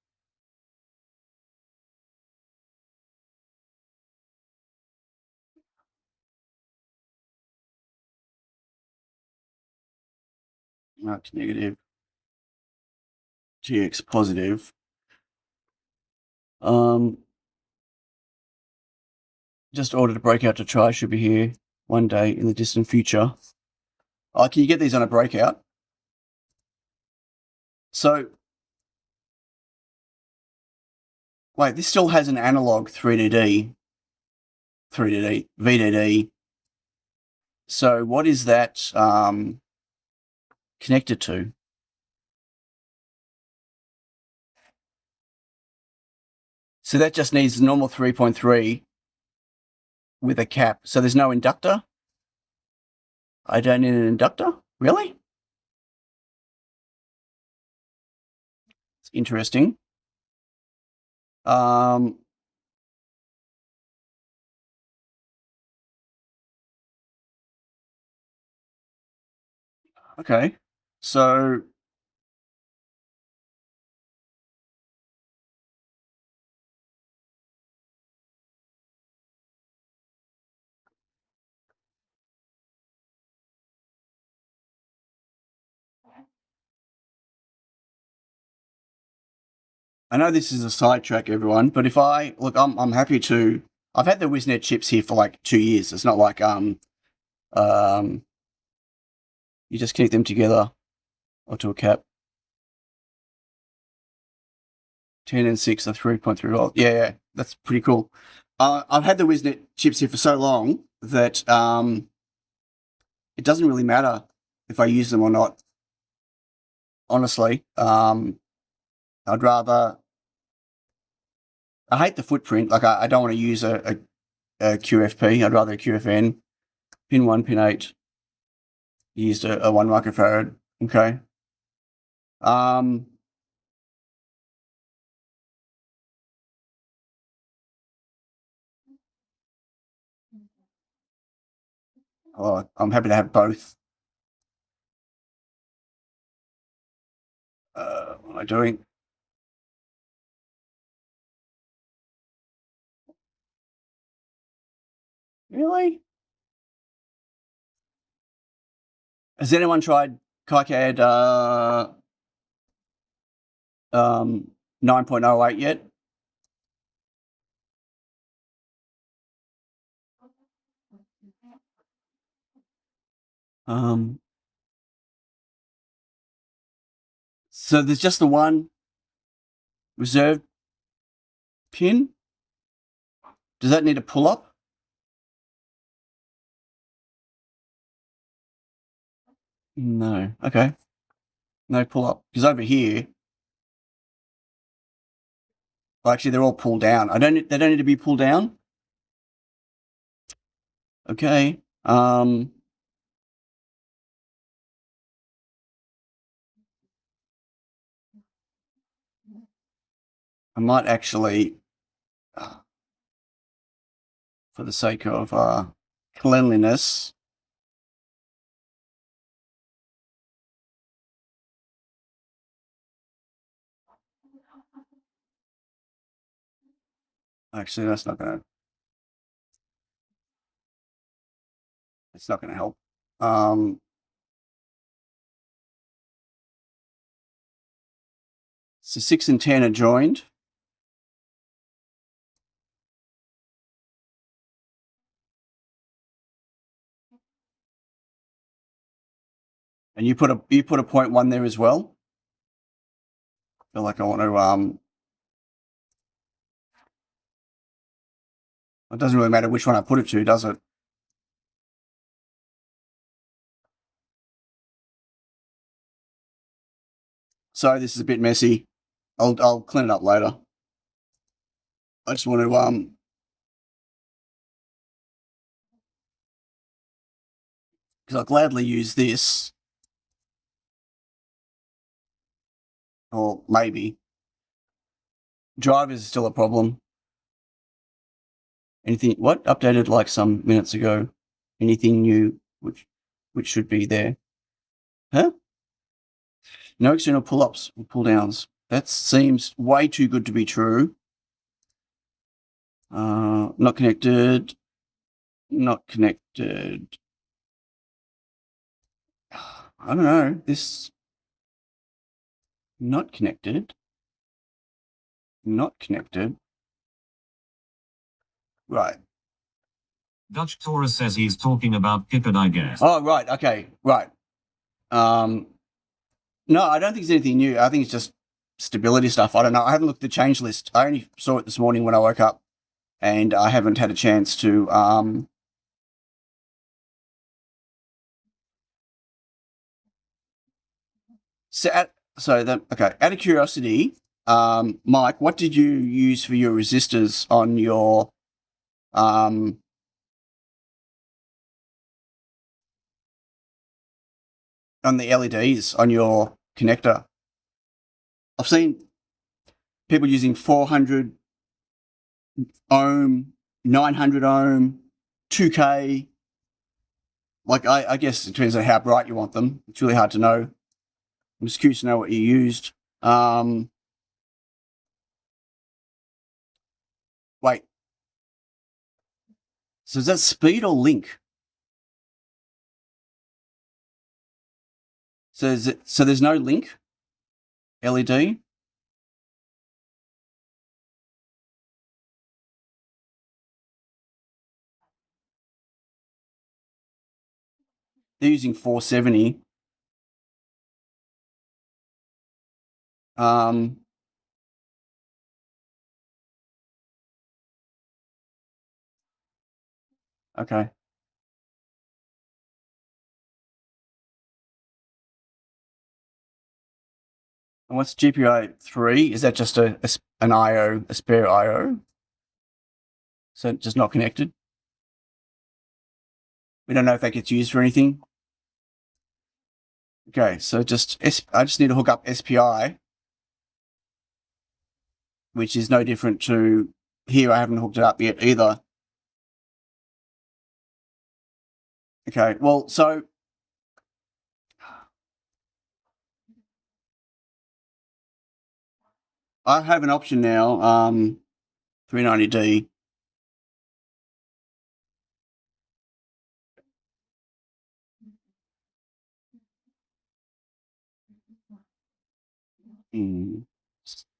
A: RX negative, TX positive. Just ordered a breakout to try. Should be here one day in the distant future. Oh, can you get these on a breakout? So, wait, this still has an analog 3DD, VDD. So what is that connected to? So that just needs normal 3.3 with a cap. So there's no inductor? I don't need an inductor? Really? It's interesting. Okay. So I know this is a sidetrack, everyone, but if I look, I'm happy to. I've had the WizNet chips here for like 2 years. It's not like you just connect them together or to a cap. 10 and 6 are 3.3 volts. Yeah, that's pretty cool. I've had the WizNet chips here for so long that it doesn't really matter if I use them or not. Honestly, I'd rather. I hate the footprint. Like I don't want to use a QFP. I'd rather a QFN. Pin 1, pin 8. Used a 1 microfarad. Okay. Oh, I'm happy to have both. What am I doing? Really? Has anyone tried KiCad 9.08 yet? So there's just the one reserved pin. Does that need a pull up? No. Okay. No pull up. Because over here, well, actually, they're all pulled down. They don't need to be pulled down. Okay. I might actually, for the sake of cleanliness, actually, that's not gonna. It's not gonna help. So 6 and 10 are joined. And you put a 0.1 there as well. I feel like I want to it doesn't really matter which one I put it to, does it? So this is a bit messy. I'll clean it up later. I just want to because I'll gladly use this, or maybe drivers is still a problem. Anything what updated like some minutes ago? Anything new which should be there? Huh? No external pull-ups or pull-downs. That seems way too good to be true. Not connected. Not connected. I don't know. This not connected. Not connected. Right.
B: Dutch Taurus says he's talking about Kipid, I guess.
A: Oh, right. Okay. Right. No, I don't think it's anything new. I think it's just stability stuff. I don't know. I haven't looked at the change list. I only saw it this morning when I woke up, and I haven't had a chance to. Okay. Out of curiosity, Mike, what did you use for your resistors on your on the LEDs on your connector? I've seen people using 400 ohm, 900 ohm, 2K. Like, I guess it depends on how bright you want them. It's really hard to know. I'm just curious to know what you used. Wait. So is that speed or link? So there's no link LED? They're using 470. Okay. And what's GPIO 3? Is that just an IO, a spare IO? So just not connected? We don't know if that gets used for anything. Okay, so I just need to hook up SPI, which is no different to here. I haven't hooked it up yet either. Okay, well, so I have an option now, 390D.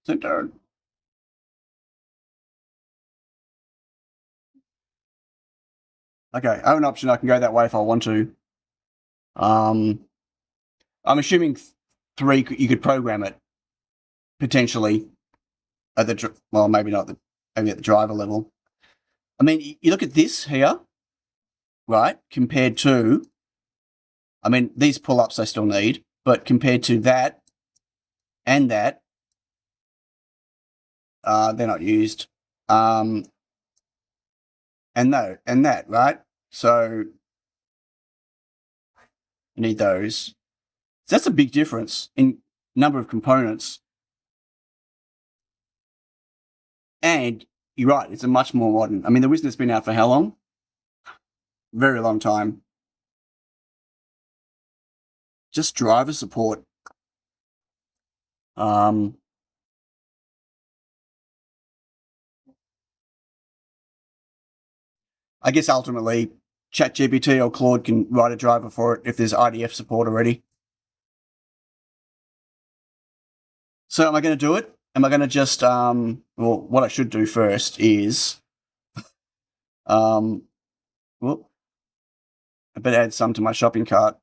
A: Center. Okay, I have an option. I can go that way if I want to. I'm assuming 3, you could program it potentially at the, well, maybe not, maybe at the driver level. I mean, you look at this here, right? Compared to, I mean, these pull-ups I still need, but compared to that and that, they're not used. And that, right? So you need those. So that's a big difference in number of components. And you're right, it's a much more modern. I mean, the Wisner's been out for how long? Very long time. Just driver support. I guess ultimately ChatGPT or Claude can write a driver for it if there's IDF support already. So am I going to do it? Am I going to just, well, what I should do first is, whoop, I better add some to my shopping cart.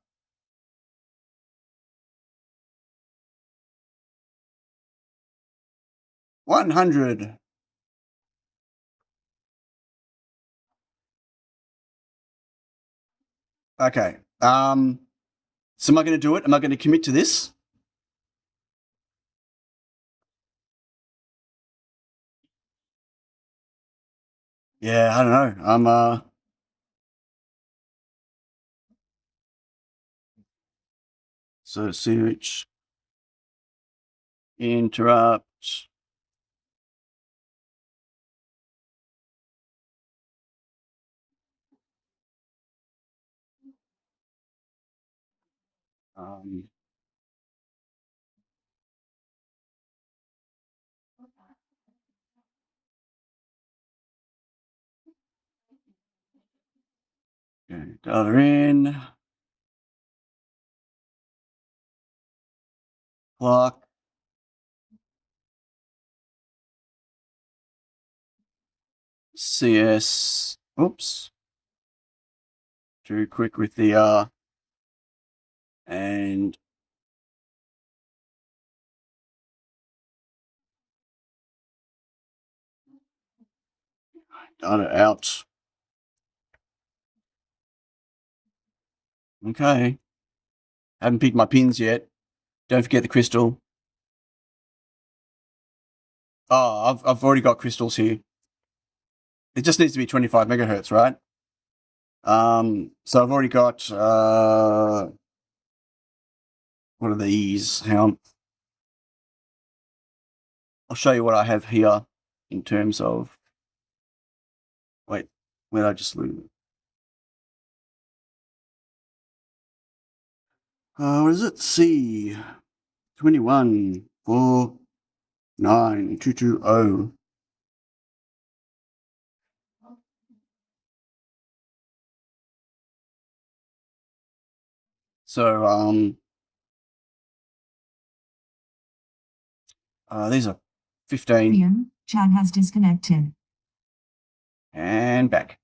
A: 100. Okay. So am I going to do it? Am I going to commit to this? Yeah, I don't know. So search, interrupt. Um, okay, data in. Clock. CS. Oops. Too quick with the and data out. Okay. Haven't picked my pins yet. Don't forget the crystal. Oh, I've already got crystals here. It just needs to be 25 megahertz, right? So I've already got what are these? Hang on. I'll show you what I have here in terms of. Wait, where did I just lose? What is it? C 21 4 9 220. So these are 15
C: Chat has disconnected.
A: and back.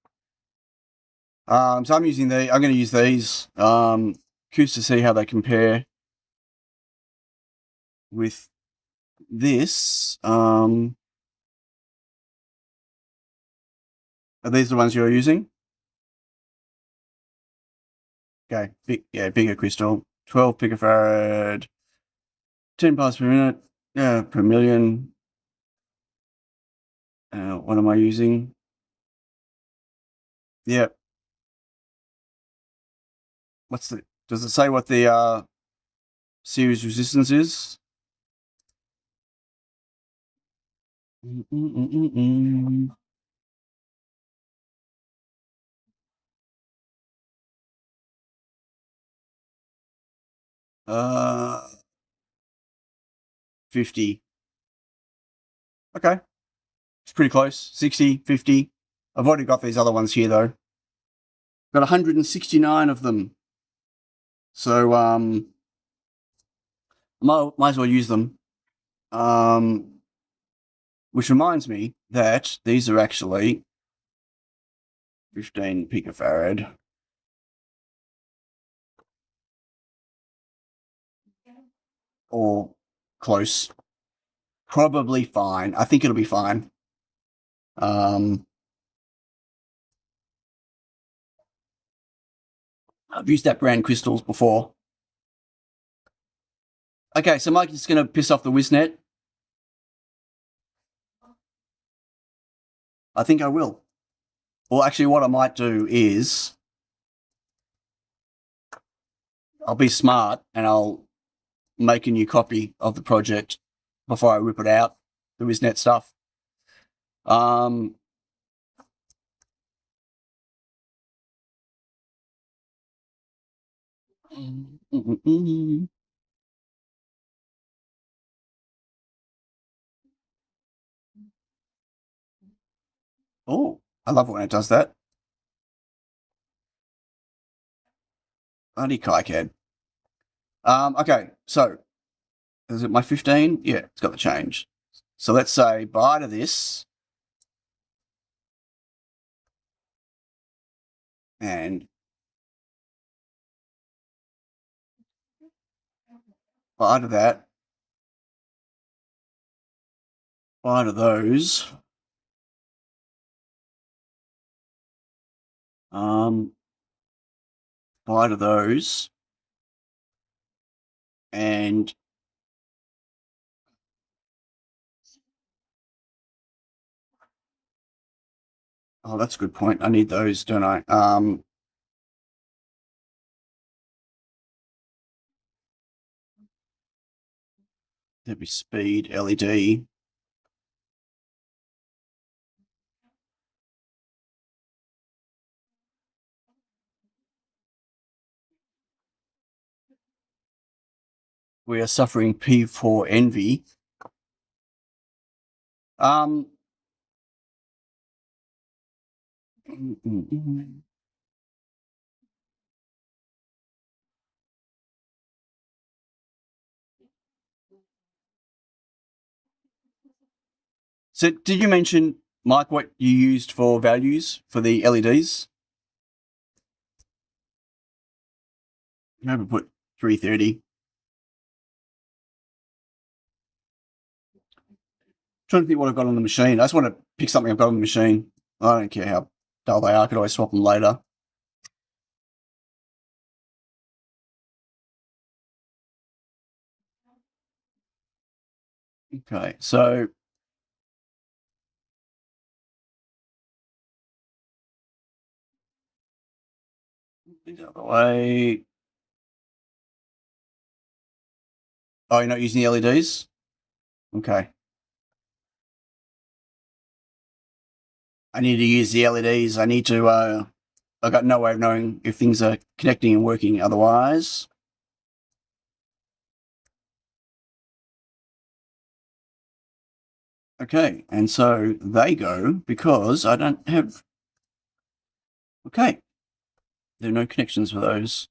A: So I'm going to use these. Curious to see how they compare with this. Are these the ones you're using? Okay, bigger crystal, 12 picofarad, 10 parts per minute, per million. What am I using? Yep. Does it say what the series resistance is? 50. Okay. It's pretty close. 60, 50. I've already got these other ones here, though. Got 169 of them. So, might as well use them. Which reminds me that these are actually 15 picofarad. Or close. Probably fine. I think it'll be fine. I've used that brand crystals before. Okay, so Mike is going to piss off the WizNet. I think I will. Well, actually, what I might do is I'll be smart and I'll make a new copy of the project before I rip it out, the WizNet stuff. Oh, I love it when it does that. Bloody KiCad. Okay, so is it my 15? Yeah, it's got the change. So let's say buy to this. And buy to that. Buy to those. Buy to those. And oh, that's a good point. I need those, don't I? There'd be speed, LED. We are suffering P4 envy. So did you mention, Mike, what you used for values for the LEDs? Maybe put 330. Trying to think what I've got on the machine. I just want to pick something I've got on the machine. I don't care how dull they are. I could always swap them later. Okay, so these out of the way. Oh, you're not using the LEDs? Okay. I need to use the LEDs. I need to, I've got no way of knowing if things are connecting and working otherwise. Okay, and so they go because I don't have... Okay. There are no connections for those.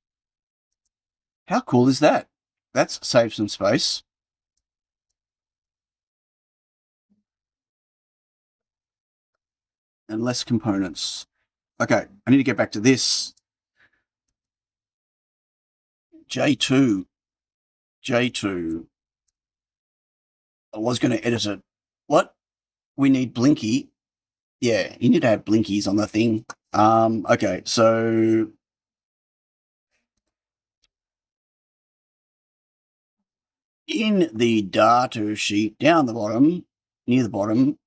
A: How cool is that? That's saved some space. And less components. Okay, I need to get back to this. J2. J2. I was going to edit it. What? We need Blinky. Yeah, you need to have blinkies on the thing. Okay, so in the data sheet down the bottom, near the bottom,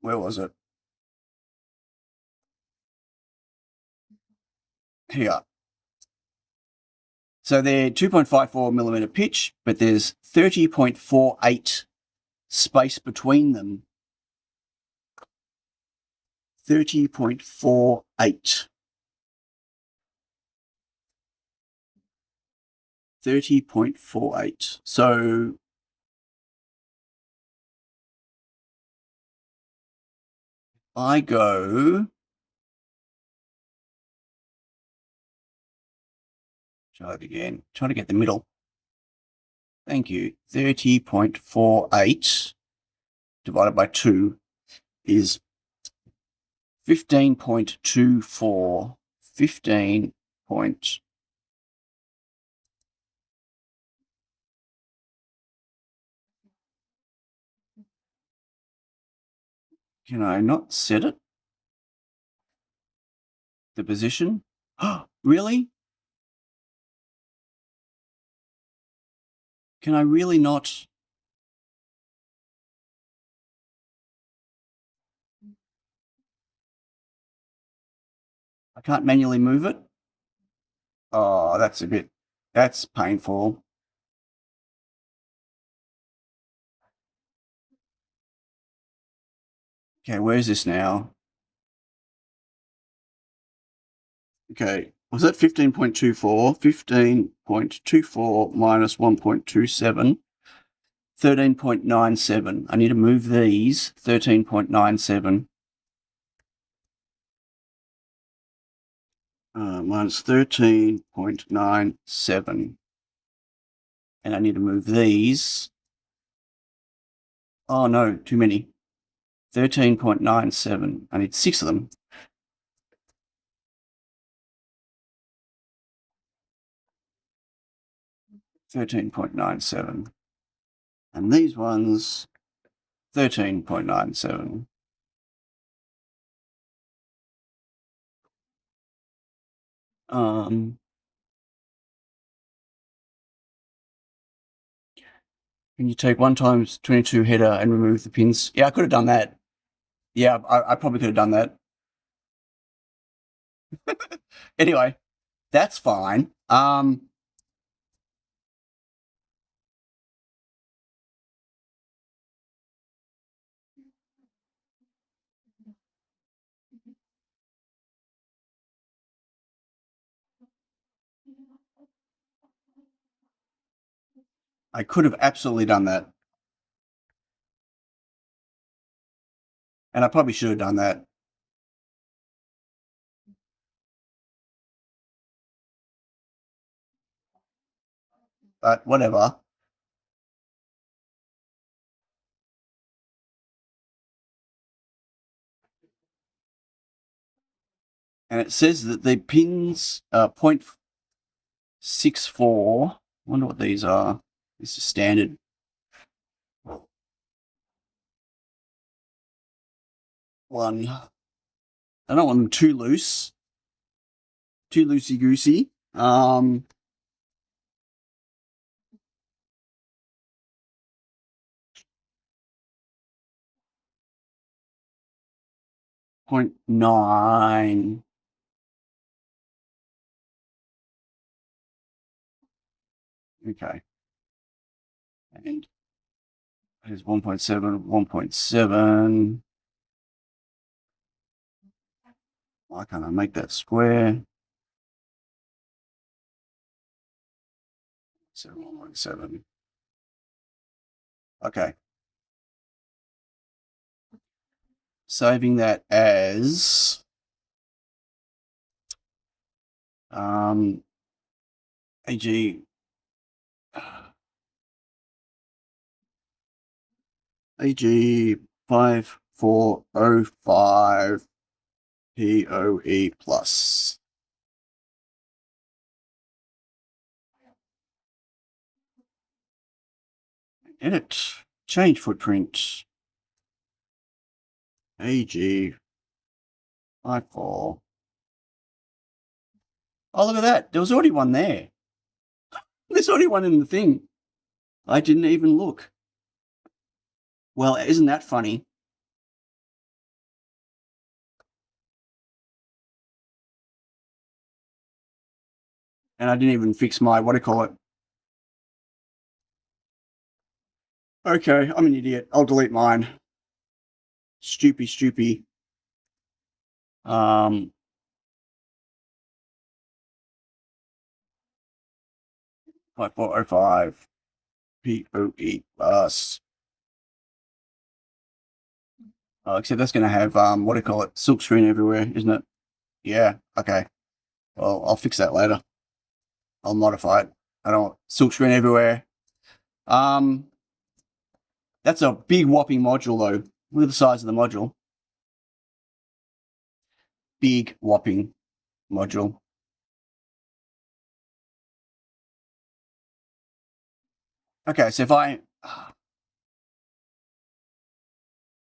A: where was it? Here. So they're 2.54 millimeter pitch, but there's 30.48 space between them. 30.48. 30.48. So I go, try it again, trying to get the middle. Thank you. 30.48 divided by 2 is 15.24. 15 point. Can I not set it? The position? Really? Can I really not? I can't manually move it? Oh, that's painful. Okay, where's this now? Okay, was that 15.24? 15.24 minus 1.27. 13.97. I need to move these. 13.97. Minus 13.97. And I need to move these. Oh no, too many. 13.97. I need 6 of them. 13.97. And these ones, 13.97. Can you take 1 times 22 header and remove the pins? Yeah, I could have done that. Yeah, I probably could have done that. Anyway, that's fine. I could have absolutely done that. And I probably should have done that. But whatever. And it says that the pins are 0.64. I wonder what these are. This is standard. One. I don't want them too loose. Too loosey-goosey. 0.9. Okay. And here's 1.7, 1.7. Why can't I make that square? So 1.7. Okay. Saving that as AG 5405 POE plus. Edit. Change footprint. AG 54. Oh, look at that. There was already one there. There's already one in the thing. I didn't even look. Well, isn't that funny? And I didn't even fix my, what do you call it? Okay, I'm an idiot. I'll delete mine. Stoopy. 5405 PoE plus. Oh, except that's going to have, what do you call it? Silk screen everywhere, isn't it? Yeah, okay. Well, I'll fix that later. I'll modify it. I don't want silk screen everywhere. That's a big whopping module, though. Look at the size of the module. Big whopping module. Okay, so if I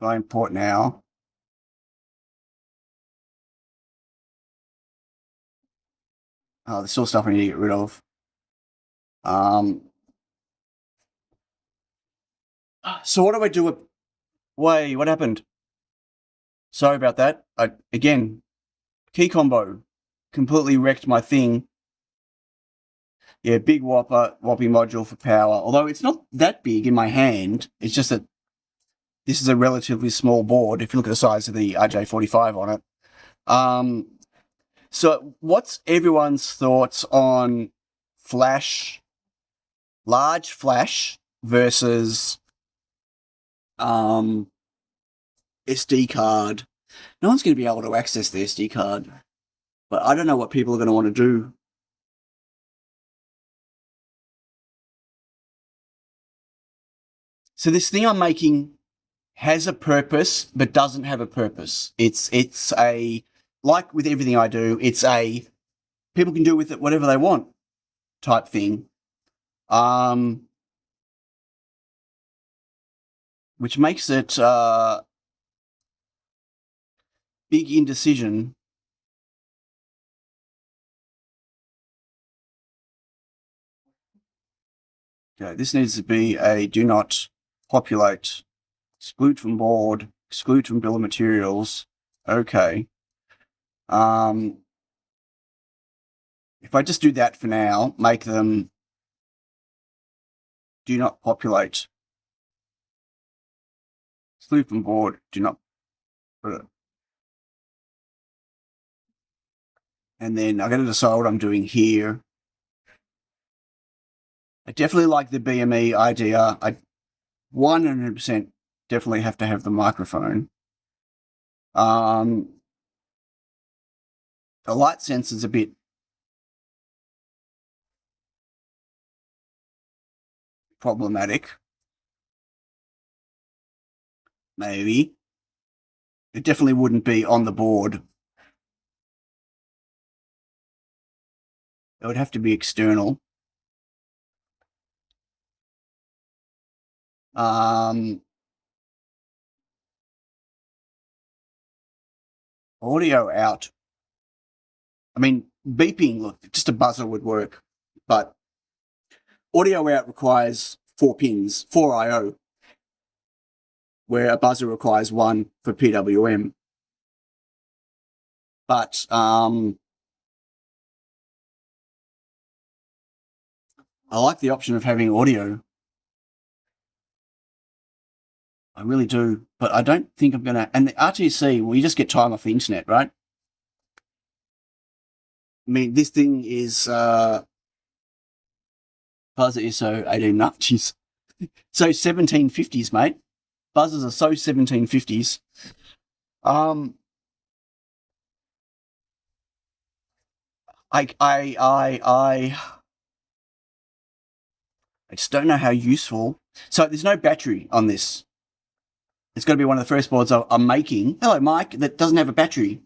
A: import now, there's still stuff I need to get rid of. So what do I do with... Wait, what happened? Sorry about that. Again, key combo. Completely wrecked my thing. Yeah, big whopping module for power. Although it's not that big in my hand. It's just that this is a relatively small board. If you look at the size of the RJ45 on it. So what's everyone's thoughts on flash, large flash versus SD card? No one's going to be able to access the SD card, but I don't know what people are going to want to do. So this thing I'm making has a purpose, but doesn't have a purpose. It's a, like with everything I do, it's a, people can do with it whatever they want type thing. Which makes it big indecision. Okay, this needs to be a do not populate, exclude from board, exclude from bill of materials. Okay. If I just do that for now, make them do not populate, exclude from board, do not put it. And then I got to decide what I'm doing here. I definitely like the BME idea. I 100% definitely have to have the microphone. The light sensor's a bit problematic. Maybe. It definitely wouldn't be on the board. It would have to be external. Audio out. I mean, beeping, look, just a buzzer would work, but audio out requires 4 pins, 4 I/O, where a buzzer requires 1 for PWM. But I like the option of having audio. I really do, but I don't think I'm going to... And the RTC, well, you just get time off the internet, right? I mean, this thing is... Buzzer ISO 1890s. So 1750s, mate. Buzzers are so 1750s. I just don't know how useful. So there's no battery on this. It's got to be one of the first boards I'm making. Hello, Mike. That doesn't have a battery.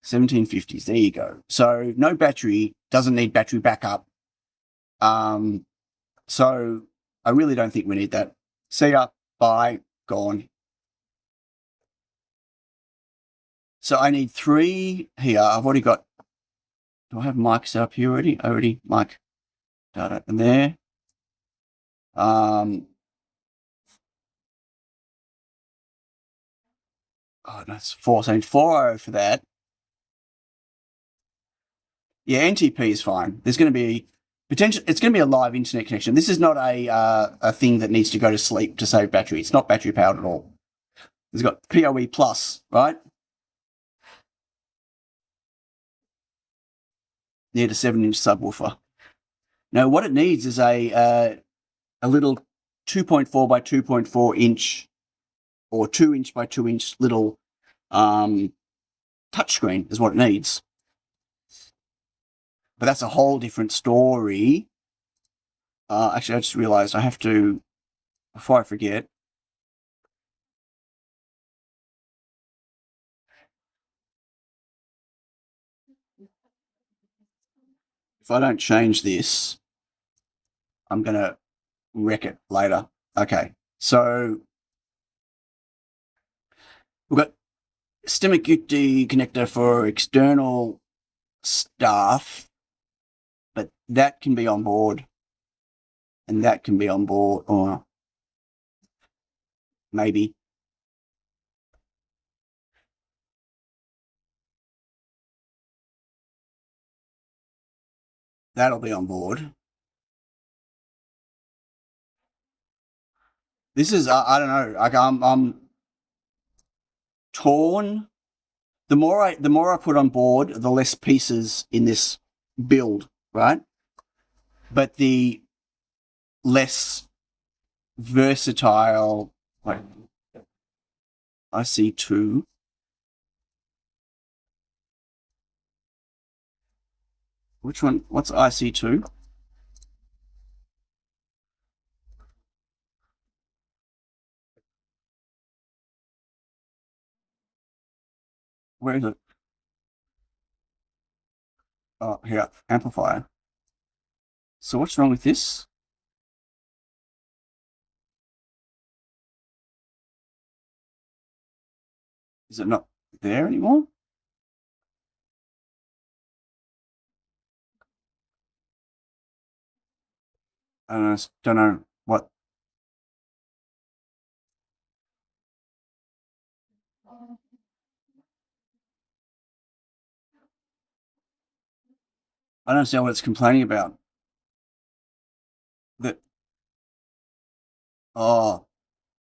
A: 1750s. There you go. So no battery. Doesn't need battery backup. So I really don't think we need that. See ya. Bye. Gone. So I need 3 here. I've already got... Do I have mic set up here already? Already mic data in there. Oh, that's 4. So I need 4 for that. Yeah, NTP is fine. There's going to be potential. It's going to be a live internet connection. This is not a thing that needs to go to sleep to save battery. It's not battery powered at all. It's got PoE plus, right? Need a 7-inch subwoofer. Now, what it needs is a little 2.4 by 2.4 inch or 2 inch by 2 inch little touchscreen is what it needs. But that's a whole different story. Actually, I just realized I have to, before I forget, if I don't change this, I'm going to wreck it later. Okay, so we've got STEMMA connector for external stuff, but that can be on board, and that can be on board, or maybe. That'll be on board. This is, I don't know, like I'm torn. The more I put on board, the less pieces in this build, right? But the less versatile, like IC2. Which one? What's IC2? Where is it? Oh, here, amplifier. So what's wrong with this? Is it not there anymore? I don't know what. I don't understand what it's complaining about. That, oh,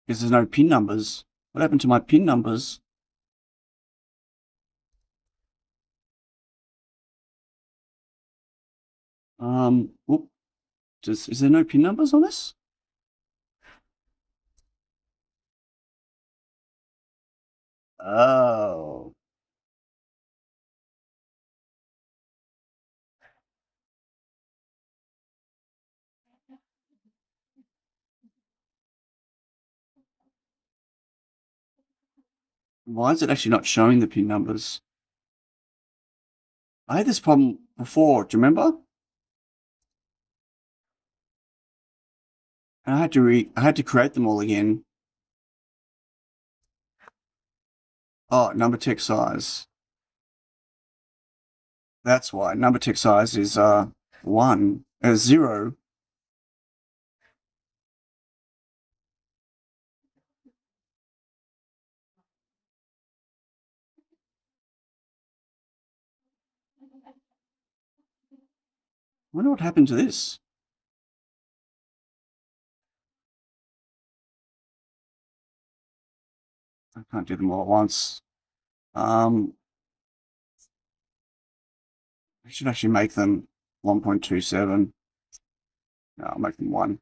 A: because there's no pin numbers. What happened to my pin numbers? Whoop. Is there no pin numbers on this? Oh. Why is it actually not showing the pin numbers? I had this problem before, do you remember? And I had to create them all again. Oh, number tick size. That's why. Number tick size is 0. I wonder what happened to this. I can't do them all at once. I should actually make them 1.27. No, I'll make them 1.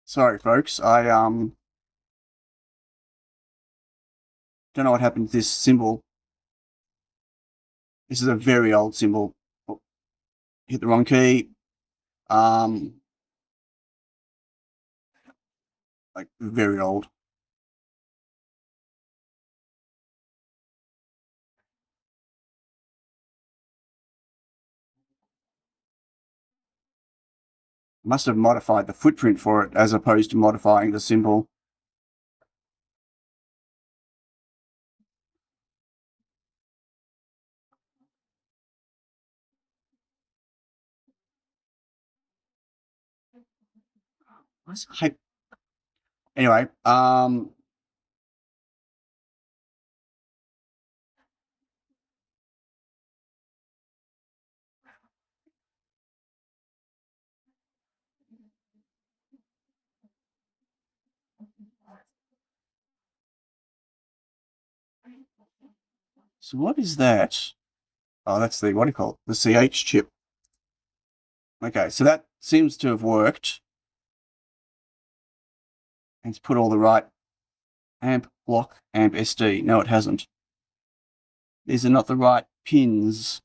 A: Sorry, folks. I don't know what happened to this symbol. This is a very old symbol. Oh, hit the wrong key. Like very old. Must have modified the footprint for it as opposed to modifying the symbol. Anyway, so what is that? Oh, that's the, what do you call it? The CH chip. Okay, so that seems to have worked. And it's put all the right amp, block, amp, SD. No, it hasn't. These are not the right pins.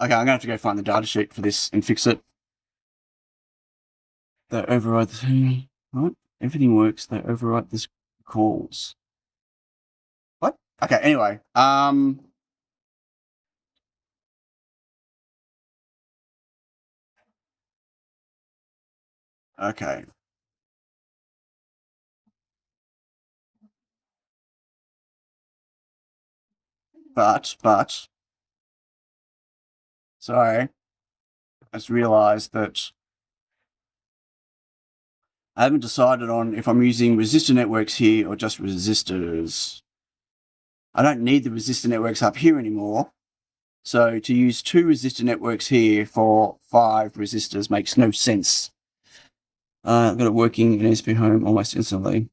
A: Okay, I'm going to have to go find the datasheet for this and fix it. They override the thing. What? Everything works. They override this calls. What? Okay, anyway. Okay. But, sorry. I just realized that I haven't decided on if I'm using resistor networks here or just resistors. I don't need the resistor networks up here anymore. So to use 2 resistor networks here for 5 resistors makes no sense. I've got it working in SP Home almost instantly.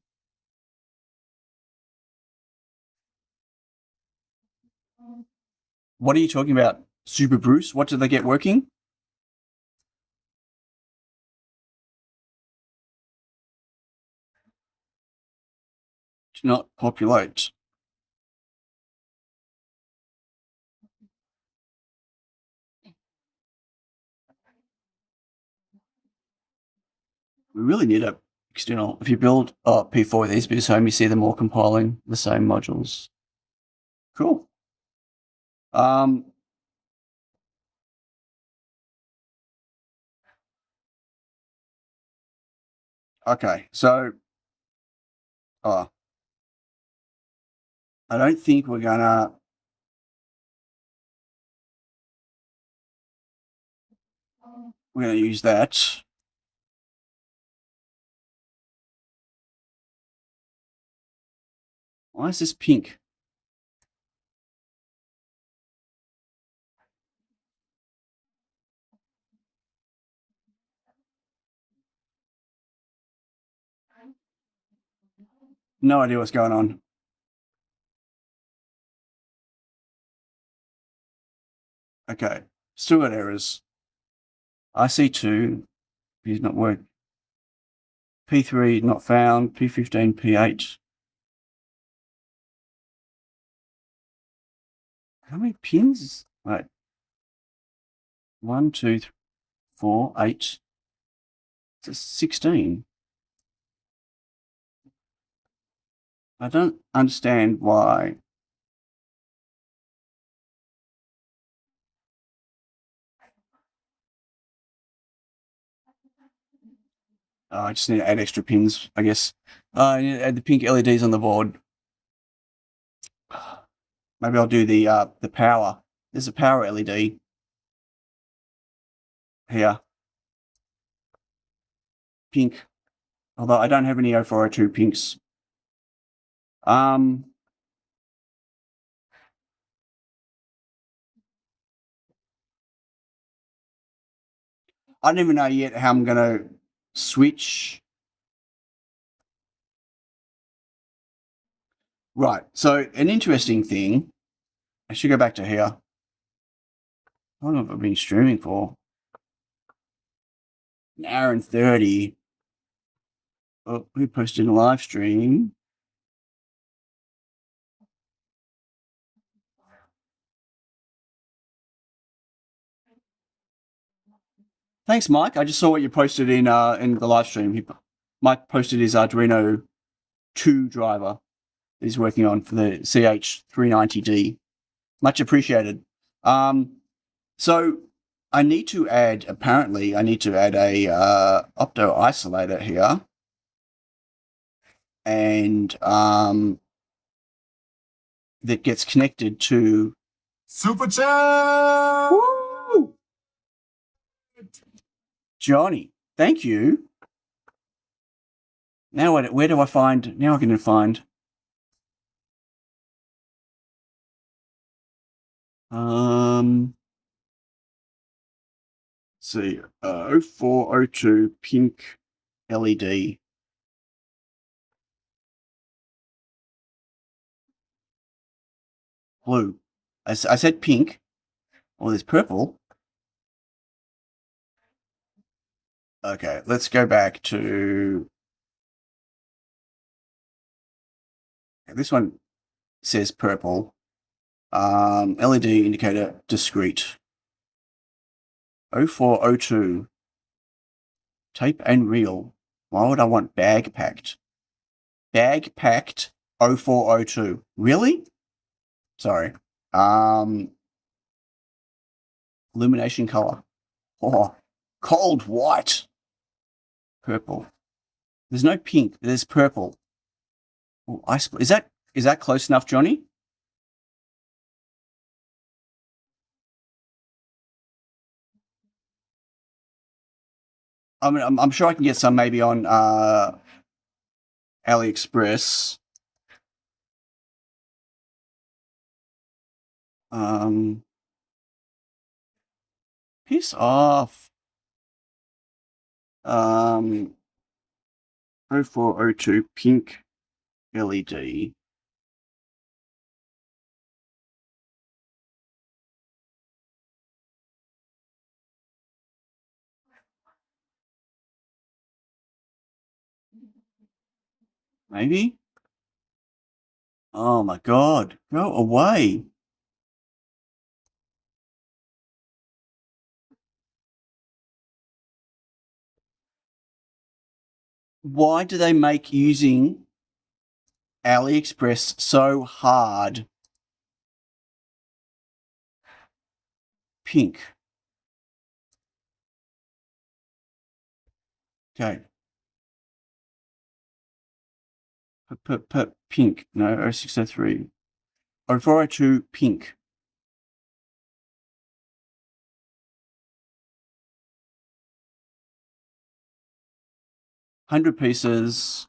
A: What are you talking about? Super Bruce? What did they get working? Do not populate. We really need a external. If you build P4 with SPS Home, you see them all compiling the same modules. Cool. Okay, so I don't think we're gonna use that. Why is this pink? No idea what's going on. Okay, still got errors. IC2 is not work. P3 not found. P15, P8. How many pins? Wait. 1, 2, 3, 4, 8. It's 16. I don't understand why. I just need to add extra pins, I guess. I need to add the pink LEDs on the board. Maybe I'll do the power. There's a power LED here. Pink. Although I don't have any 0402 pinks. I don't even know yet how I'm going to switch. Right. So an interesting thing. I should go back to here. How long have I been streaming for? An hour and 30. Oh, who posted a live stream? Thanks, Mike. I just saw what you posted in the live stream. Mike posted his Arduino 2 driver that he's working on for the CH390D. Much appreciated. So I need to add a opto isolator here, and that gets connected to
B: Super chat!
A: Woo! Johnny. Thank you. Now where do I find? Now I can find. See, 0402 pink LED. blue. I said pink. Well, there's purple. Okay, let's go back to... This one says purple. LED indicator discrete. 0402. Tape and reel. Why would I want bag packed? Bag packed 0402. Really? Sorry. Illumination color. Oh, cold white. Purple. There's no pink. There's purple. Oh, is that close enough, Johnny? I mean, I'm sure I can get some maybe on AliExpress. Piss off. 0402 pink LED. Maybe? Oh my god, go away. Why do they make using AliExpress so hard? Pink. Okay. Pink. No, 0603. 0402 pink. 100 pieces.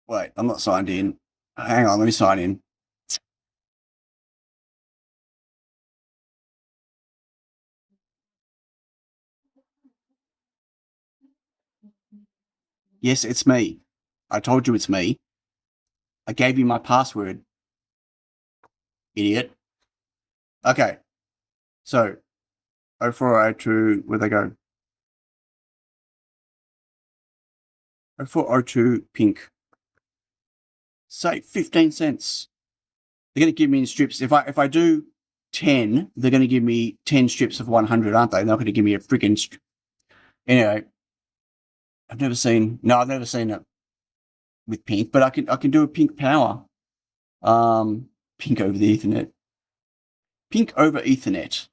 A: Wait, I'm not signed in. Hang on, let me sign in. Yes, it's me. I told you it's me. I gave you my password. Idiot. Okay. So, 0402, where'd they go? 0402 pink. Say 15 cents. They're going to give me in strips. If I do 10, they're going to give me 10 strips of 100, aren't they? They're not going to give me a freaking strip. Anyway, I've never seen it with pink, but I can do a pink power. Pink over the Ethernet. Pink over Ethernet.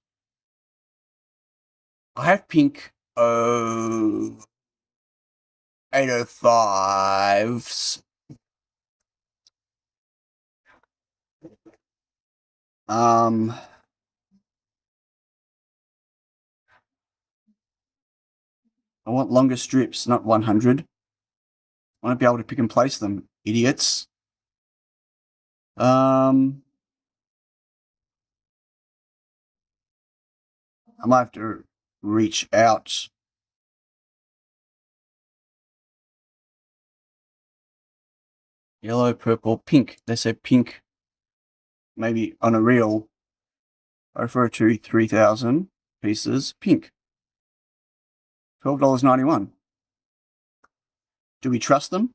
A: I have pink 805s. I want longer strips, not 100. I want to be able to pick and place them, idiots. I might have to reach out. Yellow, purple, pink. They said pink. Maybe on a reel. 0402 3,000 pieces, pink. $12.91. Do we trust them?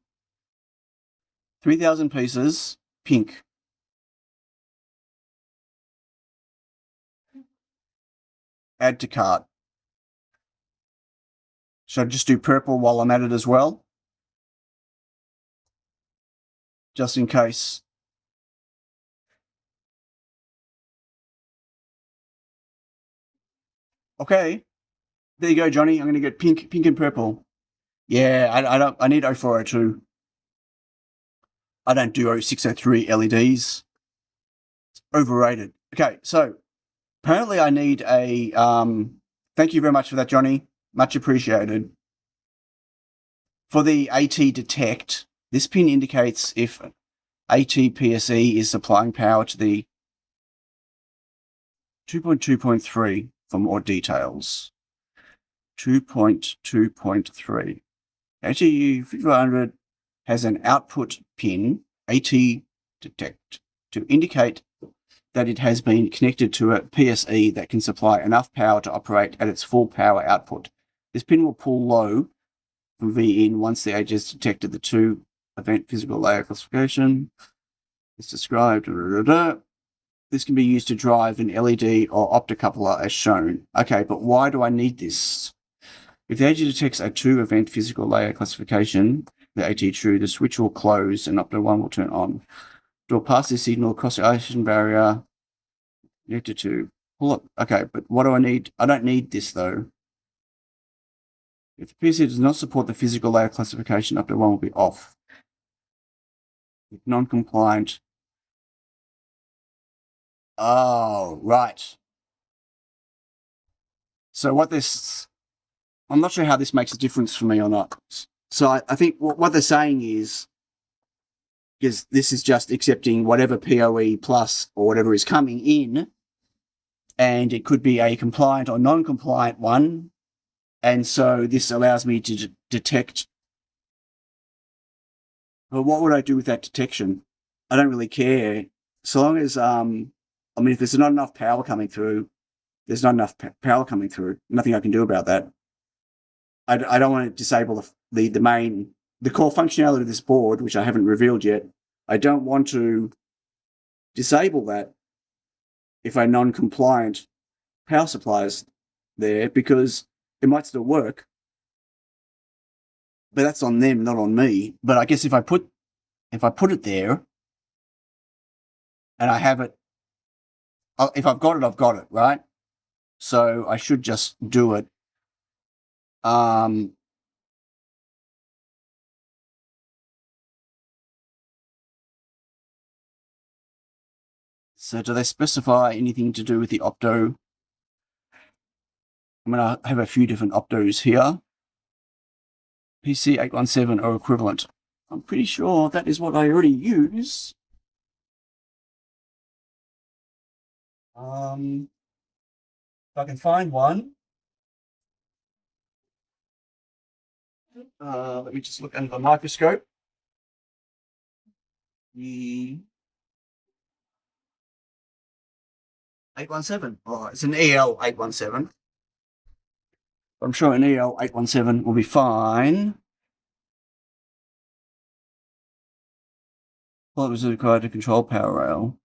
A: 3,000 pieces, pink. Add to cart. Should I just do purple while I'm at it as well? Just in case. Okay. There you go, Johnny. I'm going to get pink and purple. Yeah, I need 0402. I don't do 0603 LEDs. It's overrated. Okay, so apparently I need a, thank you very much for that, Johnny. Much appreciated. For the AT detect, this pin indicates if ATPSE is supplying power to the 2.2.3 for more details. 2.2.3. ATU 5400 has an output pin, AT detect, to indicate that it has been connected to a PSE that can supply enough power to operate at its full power output. This pin will pull low from VIN once the AG has detected the 2 event physical layer classification. It's described. This can be used to drive an LED or optocoupler as shown. Okay, but why do I need this? If the AG detects a 2 event physical layer classification, the AT true, the switch will close and Opto 1 will turn on. It will pass this signal across the isolation barrier connected to pull up. Okay, but what do I need? I don't need this though. If the PSE does not support the physical layer classification, Opto 1 will be off. If non-compliant. Oh, right. So what this, I'm not sure how this makes a difference for me or not. So I think what they're saying is, because this is just accepting whatever PoE plus or whatever is coming in, and it could be a compliant or non-compliant one. And so this allows me to detect. Well, what would I do with that detection? I don't really care. So long as, if there's not enough power coming through, there's not enough power coming through. Nothing I can do about that. I don't want to disable the core functionality of this board, which I haven't revealed yet. I don't want to disable that if a non-compliant power supply is there, because it might still work, but that's on them, not on me. But I guess if I put it there and I have it, if I've got it, I've got it, right? So I should just do it. So do they specify anything to do with the opto? I'm going to have a few different optos here. PC817 or equivalent. I'm pretty sure that is what I already use. If I can find one. Let me just look under the microscope. The 817. Oh, it's an EL817. I'm sure an EL817 will be fine. Well, it was required to control power rail.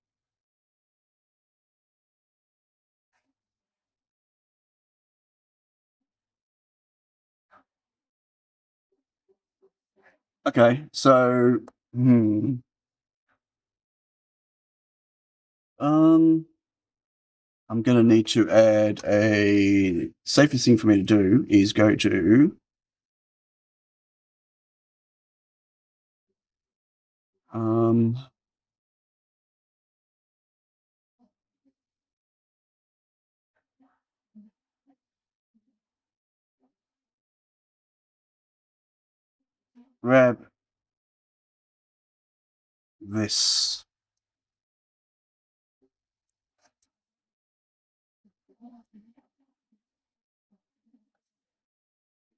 A: Okay, so I'm going to need to add a safest thing for me to do is go to grab this.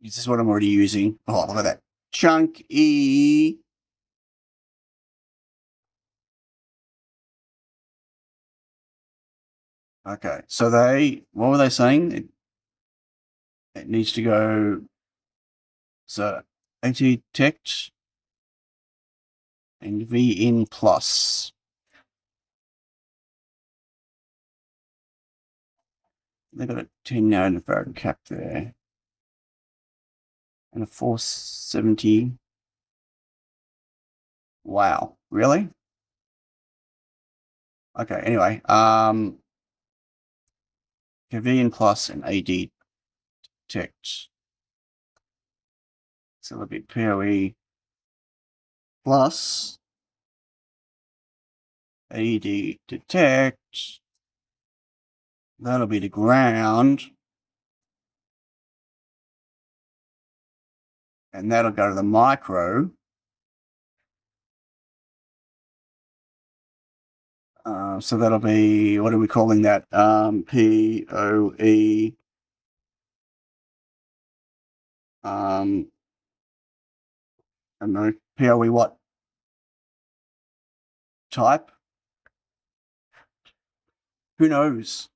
A: This is what I'm already using. Oh, look at that. Chunky. Okay, so what were they saying? It needs to go, so anti-detect and VIN plus. They've got a 10 nanofarad cap there. And a 470. Wow, really? Okay, anyway, VIN plus and AD detect. So it'll be PoE plus AD detect. That'll be the ground. And that'll go to the micro. So that'll be, what are we calling that? PoE. I don't know, PoE what? Type? Who knows?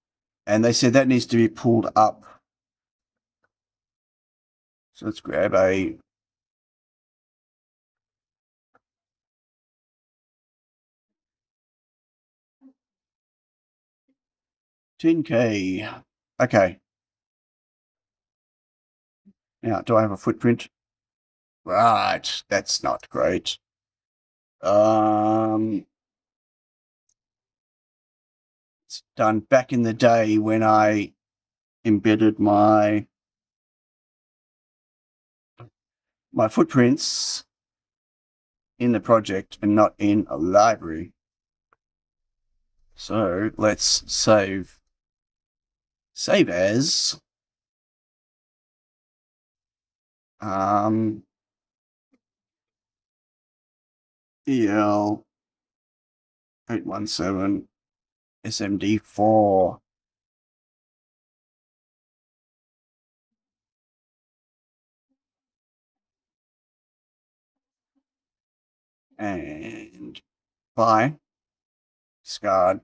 A: And they said that needs to be pulled up. So let's grab a $10K. Okay. Now, do I have a footprint? Right, that's not great. It's done back in the day when I embedded my footprints in the project and not in a library. So let's save as EL 817 SMD4. And by discard.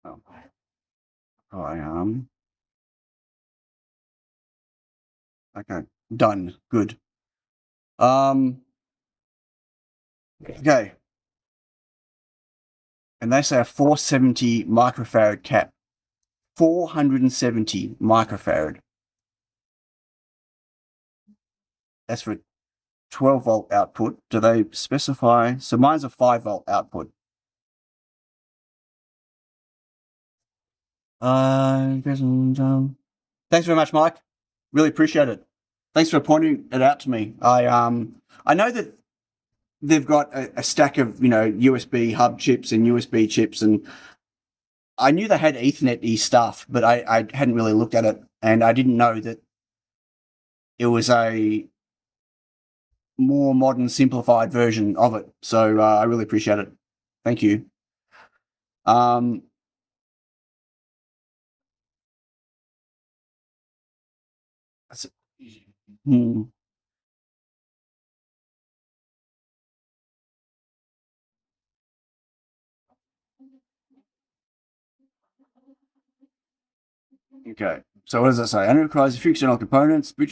A: Oh, okay, done. Good. Okay. And they say a 470 microfarad cap. 470 microfarad. That's for 12 volt output. Do they specify? So mine's a 5 volt output. Thanks very much, Mike. Really appreciate it. Thanks for pointing it out to me. I know that they've got a stack of, USB hub chips and USB chips, and I knew they had Ethernet-y stuff, but I hadn't really looked at it, and I didn't know that it was a more modern, simplified version of it. So I really appreciate it. Thank you. Okay, so what does it say? And it requires a few external components. For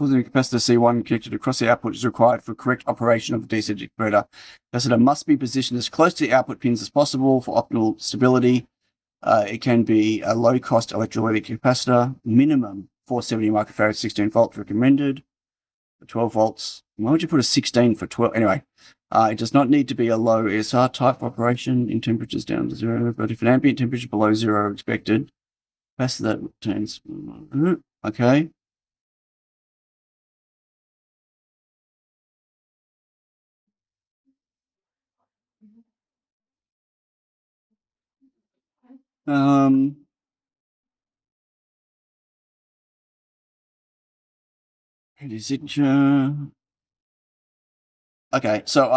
A: the capacitor C1 connected across the output is required for correct operation of the DC converter. Capacitor must be positioned as close to the output pins as possible for optimal stability. It can be a low-cost electrolytic capacitor, minimum 470 microfarad, 16 volts recommended. For 12 volts. Why would you put a 16 for 12? Anyway, it does not need to be a low SR type operation in temperatures down to 0, but if an ambient temperature below 0 expected, capacitor that turns. Okay. Is it? Okay, so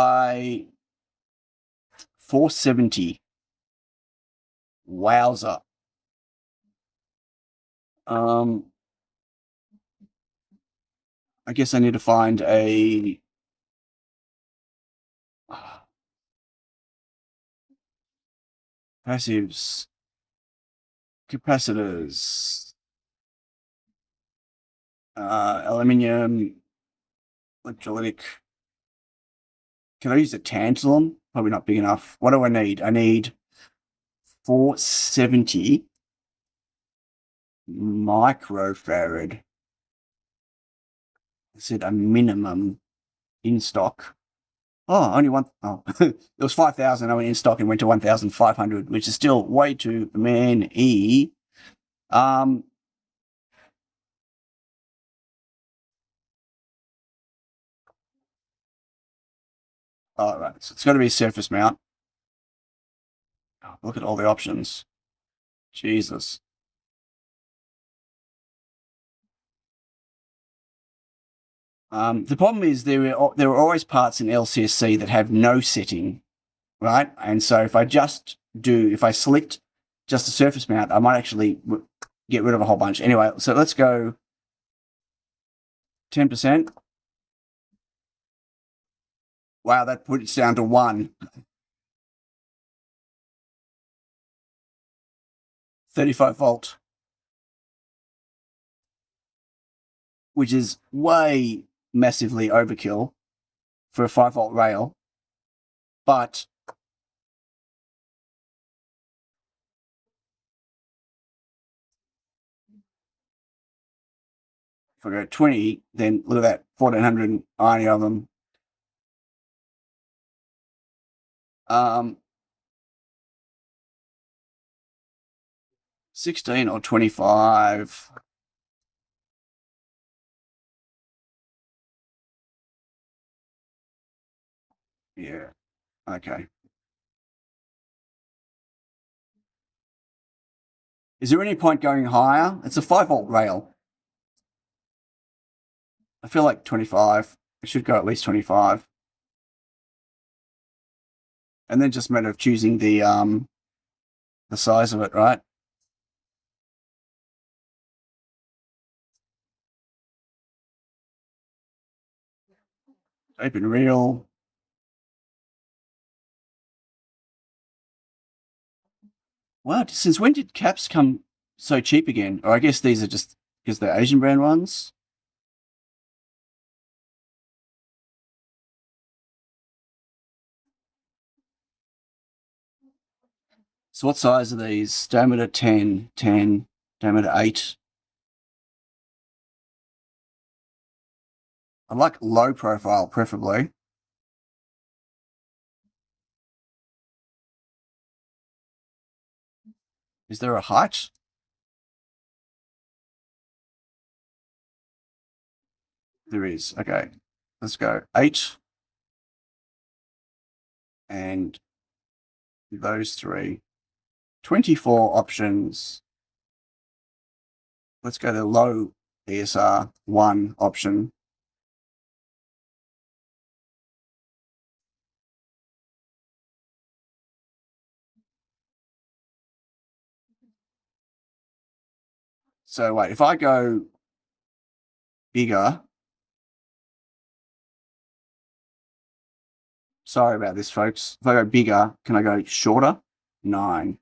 A: 470. Wowza. I guess I need to find a passives, capacitors, aluminium, electrolytic. Can I use a tantalum? Probably not big enough. What do I need? I need 470 microfarad. I said a minimum in stock. Oh, only one. Oh, it was 5,000. I went in stock and went to 1,500, which is still way too many. All right, so it's got to be surface mount. Oh, look at all the options. Jesus. The problem is there are always parts in LCSC that have no setting, right? And so if I select just a surface mount, I might actually get rid of a whole bunch. Anyway, so let's go 10%. Wow, that puts it down to 1. 35 volt, which is way massively overkill for a 5 volt rail. But if I go 20, then look at that, 1,490 of them. 16 or 25. Yeah, okay. Is there any point going higher? It's a 5 volt rail. I feel like 25. It should go at least 25. And then just a matter of choosing the size of it, right? Open reel. Wow, since when did caps come so cheap again? Or I guess these are just because they're Asian brand ones. So what size are these? Diameter 10, 10, diameter 8. I like low profile, preferably. Is there a height? There is. Okay. Let's go 8. And those 3. 24 options. Let's go the low ESR 1 option. So wait, if I go bigger, sorry about this, folks. If I go bigger, can I go shorter? 9.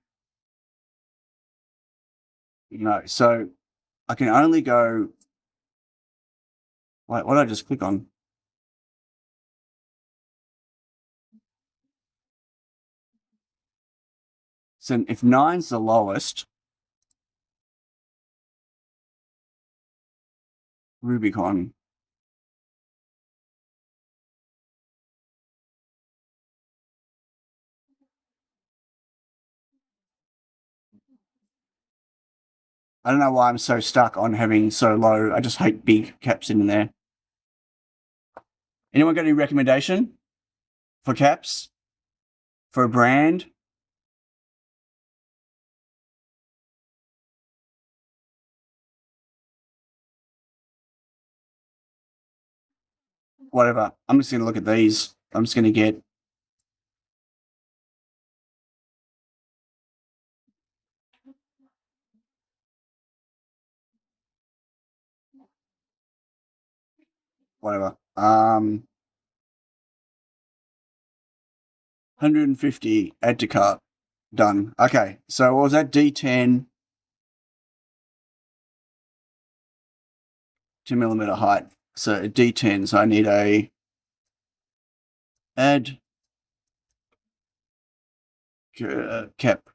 A: No, so I can only go. Wait, what did I just click on? So if 9's the lowest, Rubicon. I don't know why I'm so stuck on having so low. I just hate big caps in there. Anyone got any recommendation for caps? For a brand? Whatever. I'm just going to look at these. I'm just going to get. Whatever. 150, add to cart. Done. Okay, so what was that? D10, 2mm height. So a D10, so I need a add cap.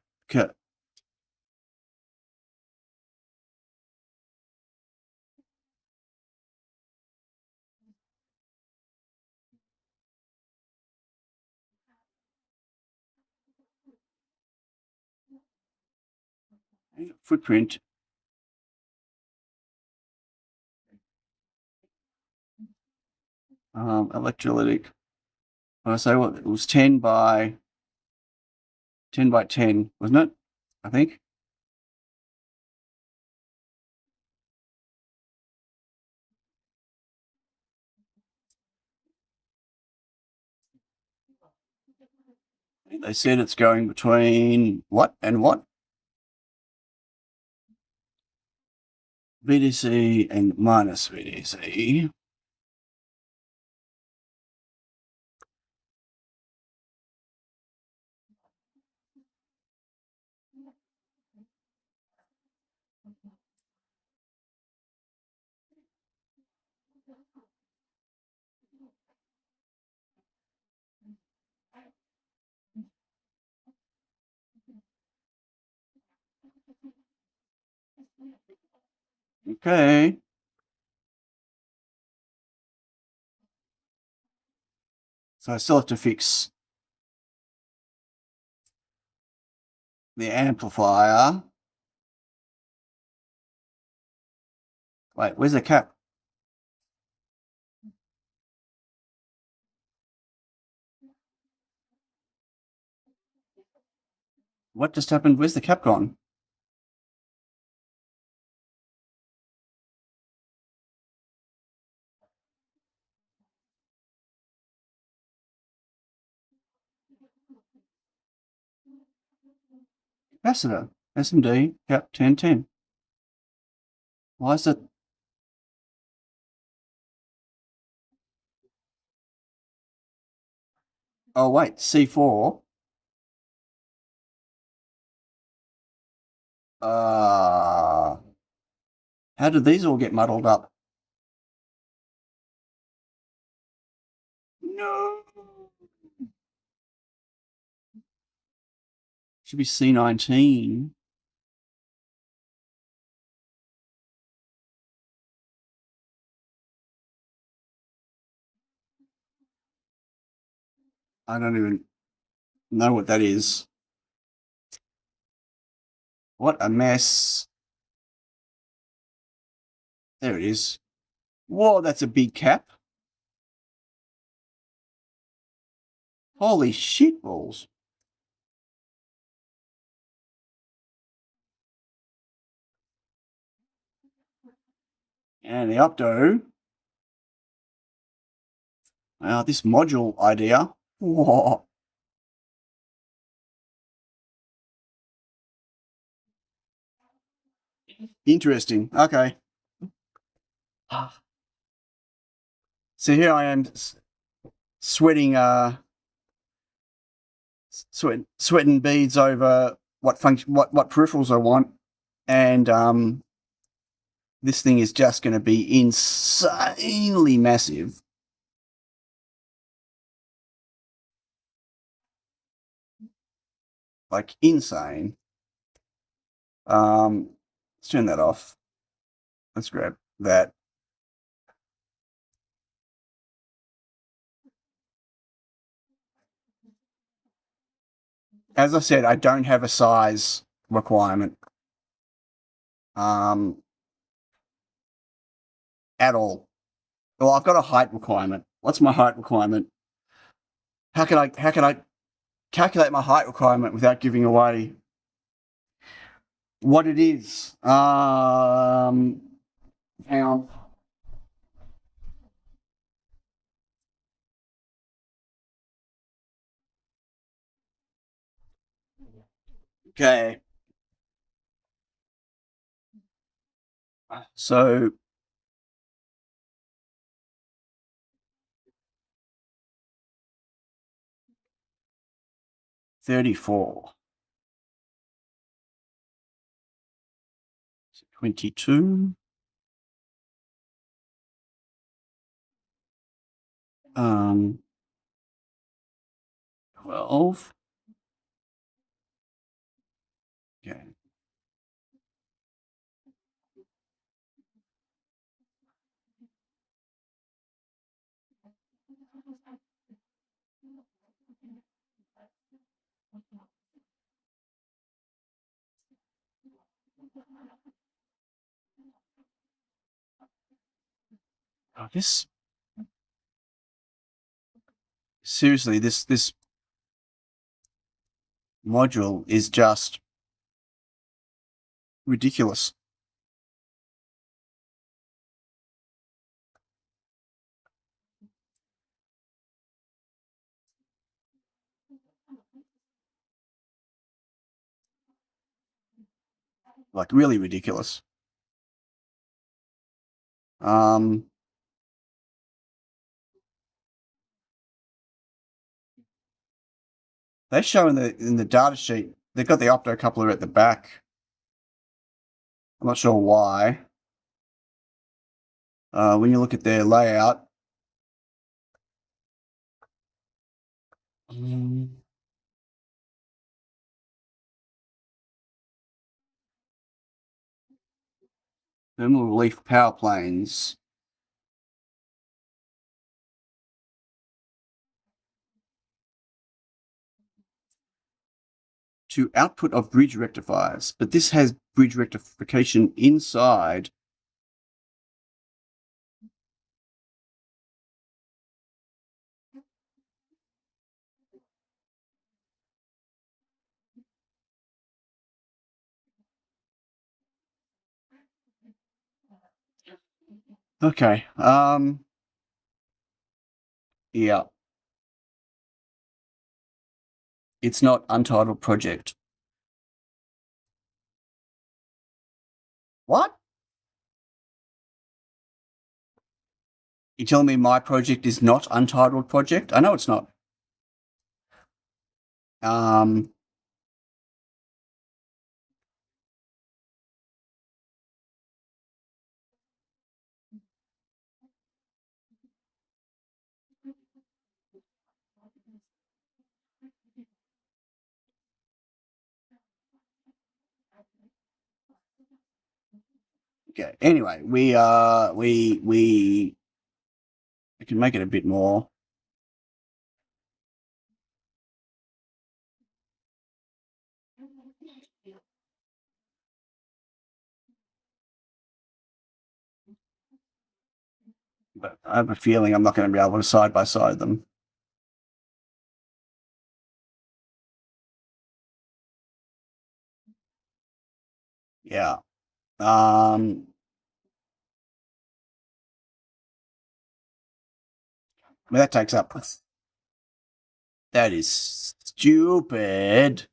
A: Footprint. Electrolytic. I say what it was 10 by 10 by 10, wasn't it? I think. They said it's going between what and what? VDC and minus VDC. Okay. So I still have to fix the amplifier. Wait, where's the cap? What just happened? Where's the cap gone? Capacitor. SMD cap 1010. Why is it? Oh wait, C4. How did these all get muddled up? No. Should be C19. I don't even know what that is. What a mess. There it is. Whoa, that's a big cap. Holy shit balls. And the opto. Wow, this module idea. Whoa. Interesting. Okay. So here I am sweating sweating beads over what function what peripherals I want, and this thing is just going to be insanely massive. Like insane. Let's turn that off. Let's grab that. As I said, I don't have a size requirement. At all. Well, I've got a height requirement. What's my height requirement? How can I calculate my height requirement without giving away what it is? Hang on. Okay. So 34. 22. 12. Okay. Oh, this seriously, this module is just ridiculous. Like really ridiculous. They show in the data sheet, they've got the optocoupler at the back. I'm not sure why. When you look at their layout, thermal relief power planes. To output of bridge rectifiers, but this has bridge rectification inside. Okay. Yeah. It's not Untitled Project. What? You telling me my project is not Untitled Project? I know it's not. Okay. Anyway, we can make it a bit more. But I have a feeling I'm not going to be able to side by side them. Yeah. I mean, that takes up. That is stupid.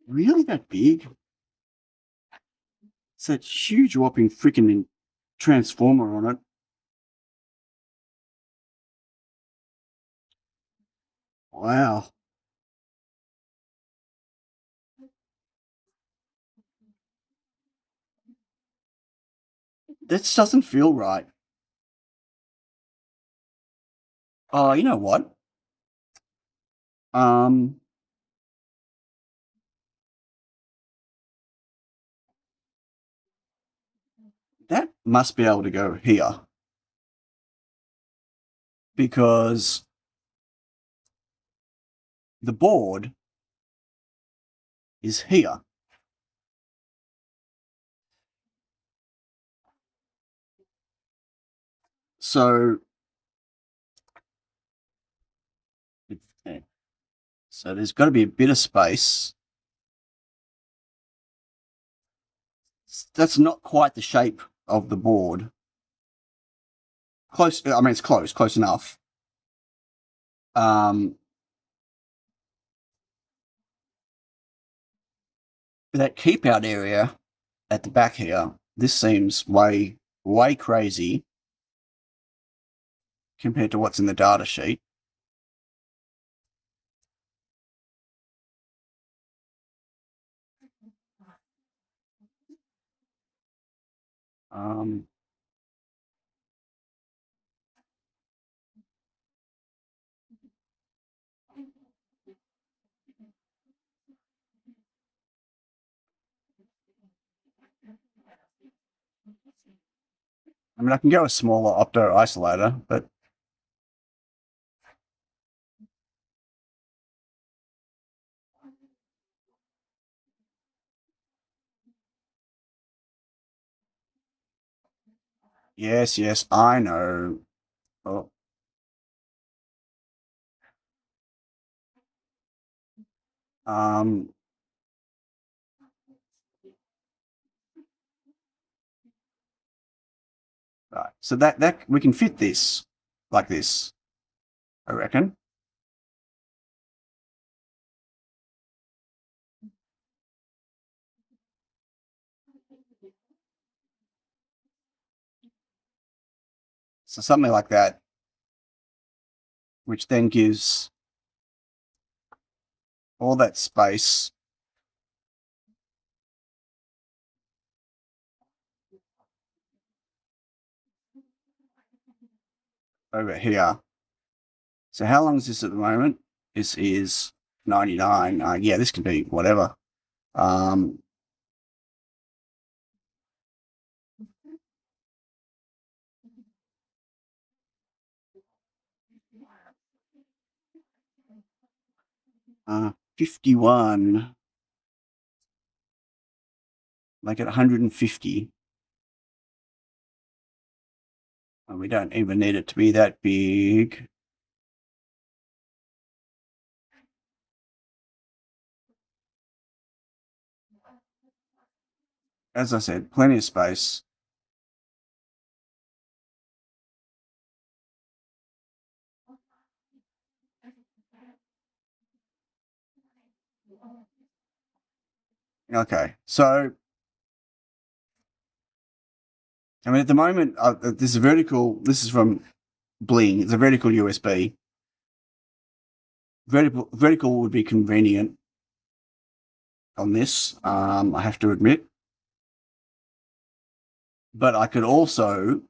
A: Really that big? It's that huge whopping freaking transformer on it. Wow. This doesn't feel right. Oh, you know what? That must be able to go here. Because the board is here. So there's got to be a bit of space. That's not quite the shape of the board. Close. I mean, it's close enough. That keep out area at the back here, this seems way crazy compared to what's in the data sheet. I mean, I can go a smaller opto isolator, but yes, I know. Oh. Right. So that we can fit this like this. I reckon. So something like that, which then gives all that space over here. So how long is this at the moment? This is 99. Yeah, this can be whatever. 51. Make it 150. And we don't even need it to be that big. As I said, plenty of space. Okay, so I mean, at the moment, this is vertical. This is from Bling. It's a vertical USB. Vertical would be convenient on this. I have to admit, but I could also.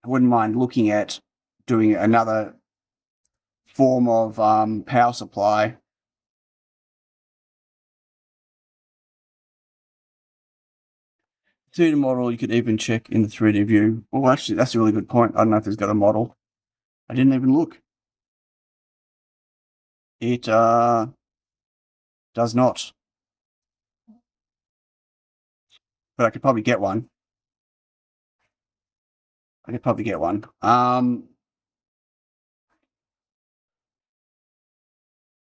A: I wouldn't mind looking at doing another form of power supply. To the model, you could even check in the 3D view. Well, actually, that's a really good point. I don't know if it's got a model. I didn't even look. It does not. But I could probably get one.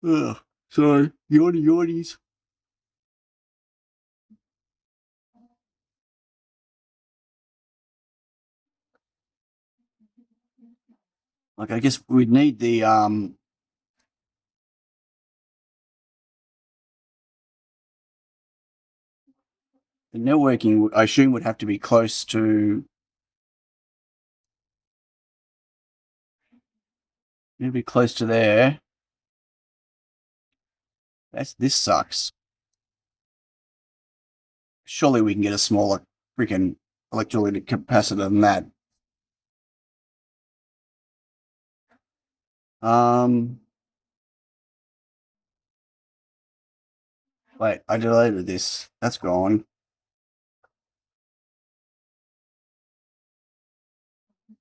A: So, yawnies. Like, I guess we'd need the networking, I assume, would have to be close to. It'd be close to there. This sucks. Surely we can get a smaller freaking electrolytic capacitor than that. Wait, I deleted this. That's gone.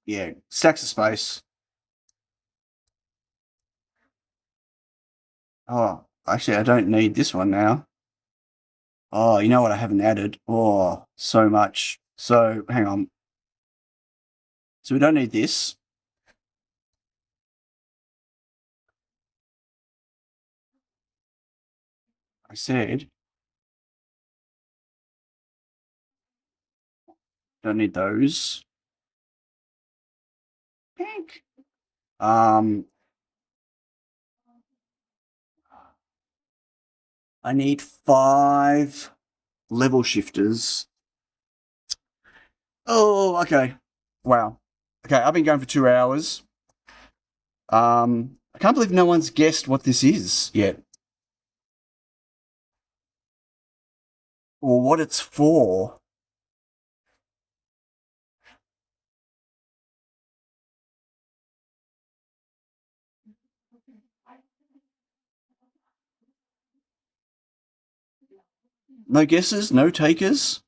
A: Yeah, stacks of space. Oh, actually, I don't need this one now. Oh, you know what I haven't added? Oh, so much. So, hang on. So we don't need this. I said, don't need those. Pink. I need 5 level shifters. Oh, okay. Wow. Okay, I've been going for 2 hours. I can't believe no one's guessed what this is yet. Or what it's for. No guesses? No takers?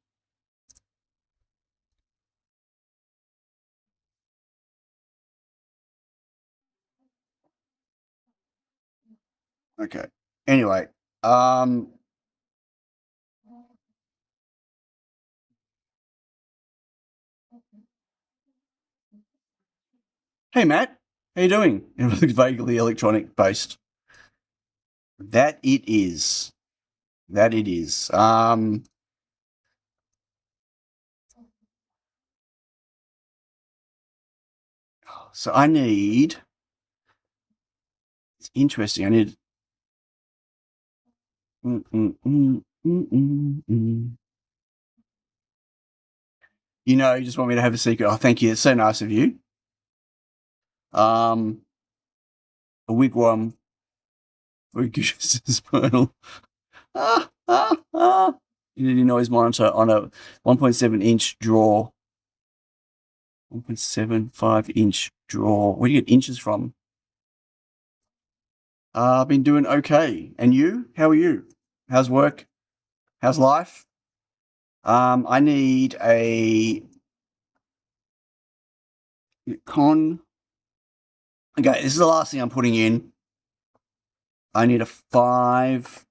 A: Okay. Anyway, hey Matt, how you doing? It looks vaguely electronic based. That it is. That it is. So I need, it's interesting, I need, You know, you just want me to have a secret. Oh, thank you. It's so nice of you. A wigwam for Gooses Pernal. Unity noise monitor on a 1.7 inch draw. 1.75 inch draw. Where do you get inches from? I've been doing okay. And you? How are you? How's work? How's life? I need a con. Okay, this is the last thing I'm putting in. I need a 5.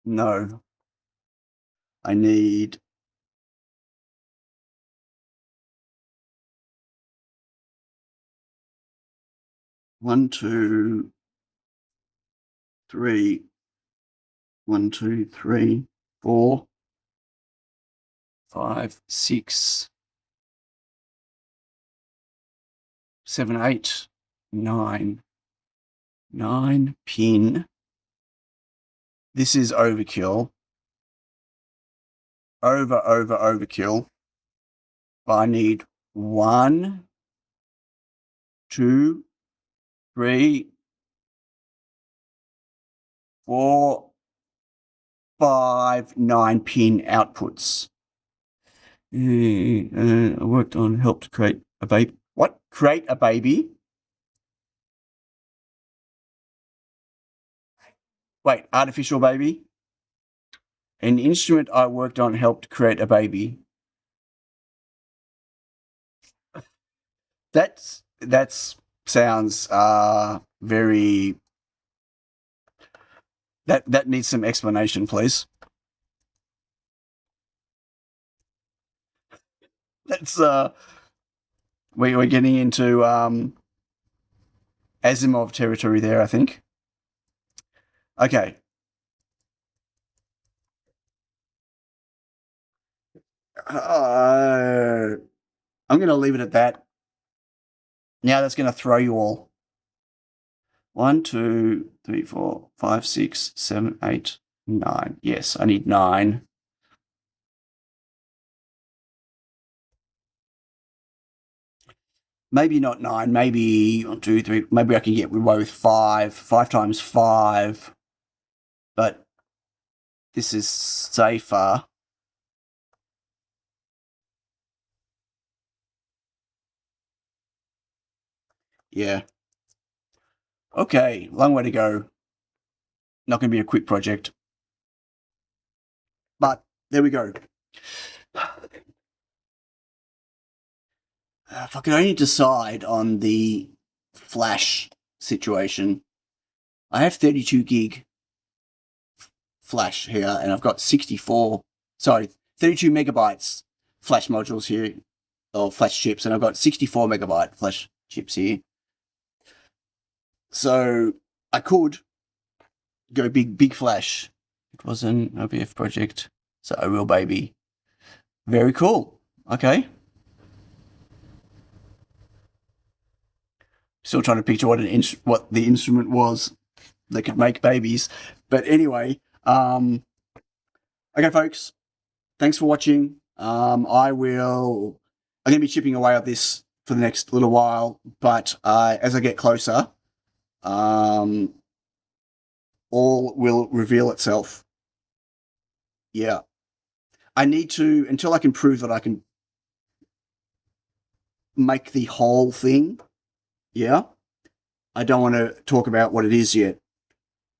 A: No. I need 1, 2, 3. 1, 2, 3, 4, 5, 6, 7, 8, 9. 9 pin. This is overkill. Overkill. But I need 1, 2, 3, 4, 5, 9 pin outputs. I worked on help to create a baby. What? Create a baby? Wait, artificial baby? An instrument I worked on helped create a baby. That's sounds very. That needs some explanation, please. That's we're getting into Asimov territory there, I think. Okay. I'm going to leave it at that. Now that's going to throw you all. 1, 2, 3, 4, 5, 6, 7, 8, 9. Yes, I need 9. Maybe not 9. Maybe 1, 2, 3. Maybe I can get away with 5. 5 times 5. But this is safer. Yeah. Okay, long way to go. Not going to be a quick project. But there we go. If I could only decide on the flash situation. I have 32 gig flash here, and I've got 32 megabytes flash modules here, or flash chips, and I've got 64 megabyte flash chips here. So I could go big flash. It was an OBF project, so I will, baby. Very cool. Okay. Still trying to picture what the instrument was that could make babies. But anyway, okay, folks, thanks for watching. I'm going to be chipping away at this for the next little while, but as I get closer, all will reveal itself. Yeah. I need to, until I can prove that I can make the whole thing, yeah, I don't want to talk about what it is yet,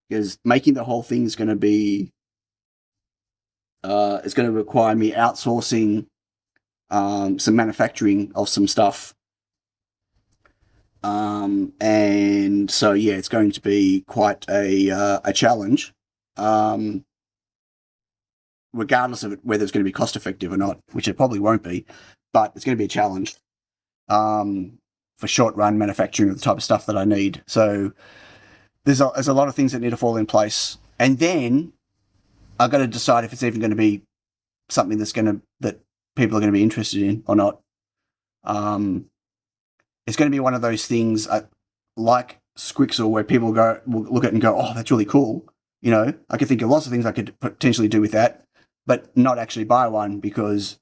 A: because making the whole thing is going to be, it's going to require me outsourcing some manufacturing of some stuff. And so, yeah, it's going to be quite a challenge, regardless of whether it's going to be cost effective or not, which it probably won't be, but it's going to be a challenge for short run manufacturing of the type of stuff that I need. So there's a lot of things that need to fall in place. And then I've got to decide if it's even going to be something that people are going to be interested in or not. It's going to be one of those things like SQUIXL where people will look at it and go, oh, that's really cool. You know, I could think of lots of things I could potentially do with that, but not actually buy one because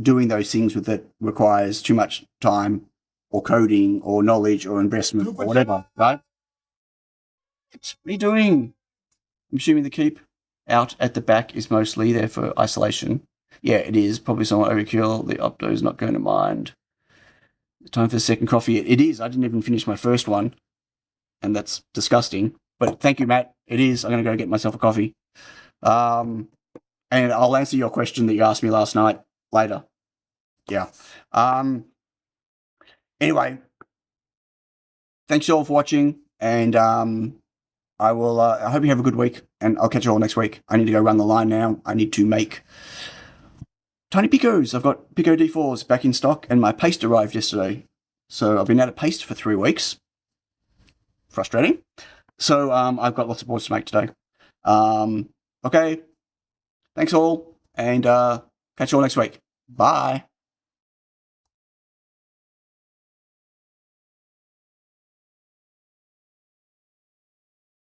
A: doing those things with it requires too much time or coding or knowledge or investment or whatever, right? What are you doing? I'm assuming the keep out at the back is mostly there for isolation. Yeah, it is. Probably somewhat overkill. The Opto is not going to mind. Time for the second coffee. It is. I didn't even finish my first one, and that's disgusting. But thank you, Matt. It is. I'm going to go get myself a coffee. And I'll answer your question that you asked me last night later. Yeah. Anyway, thanks you all for watching, and I will. I hope you have a good week, and I'll catch you all next week. I need to go run the line now. I need to make tiny picos. I've got Pico D4s back in stock, and my paste arrived yesterday. So I've been out of paste for 3 weeks. Frustrating. So I've got lots of boards to make today. Okay. Thanks all, and catch you all next week. Bye.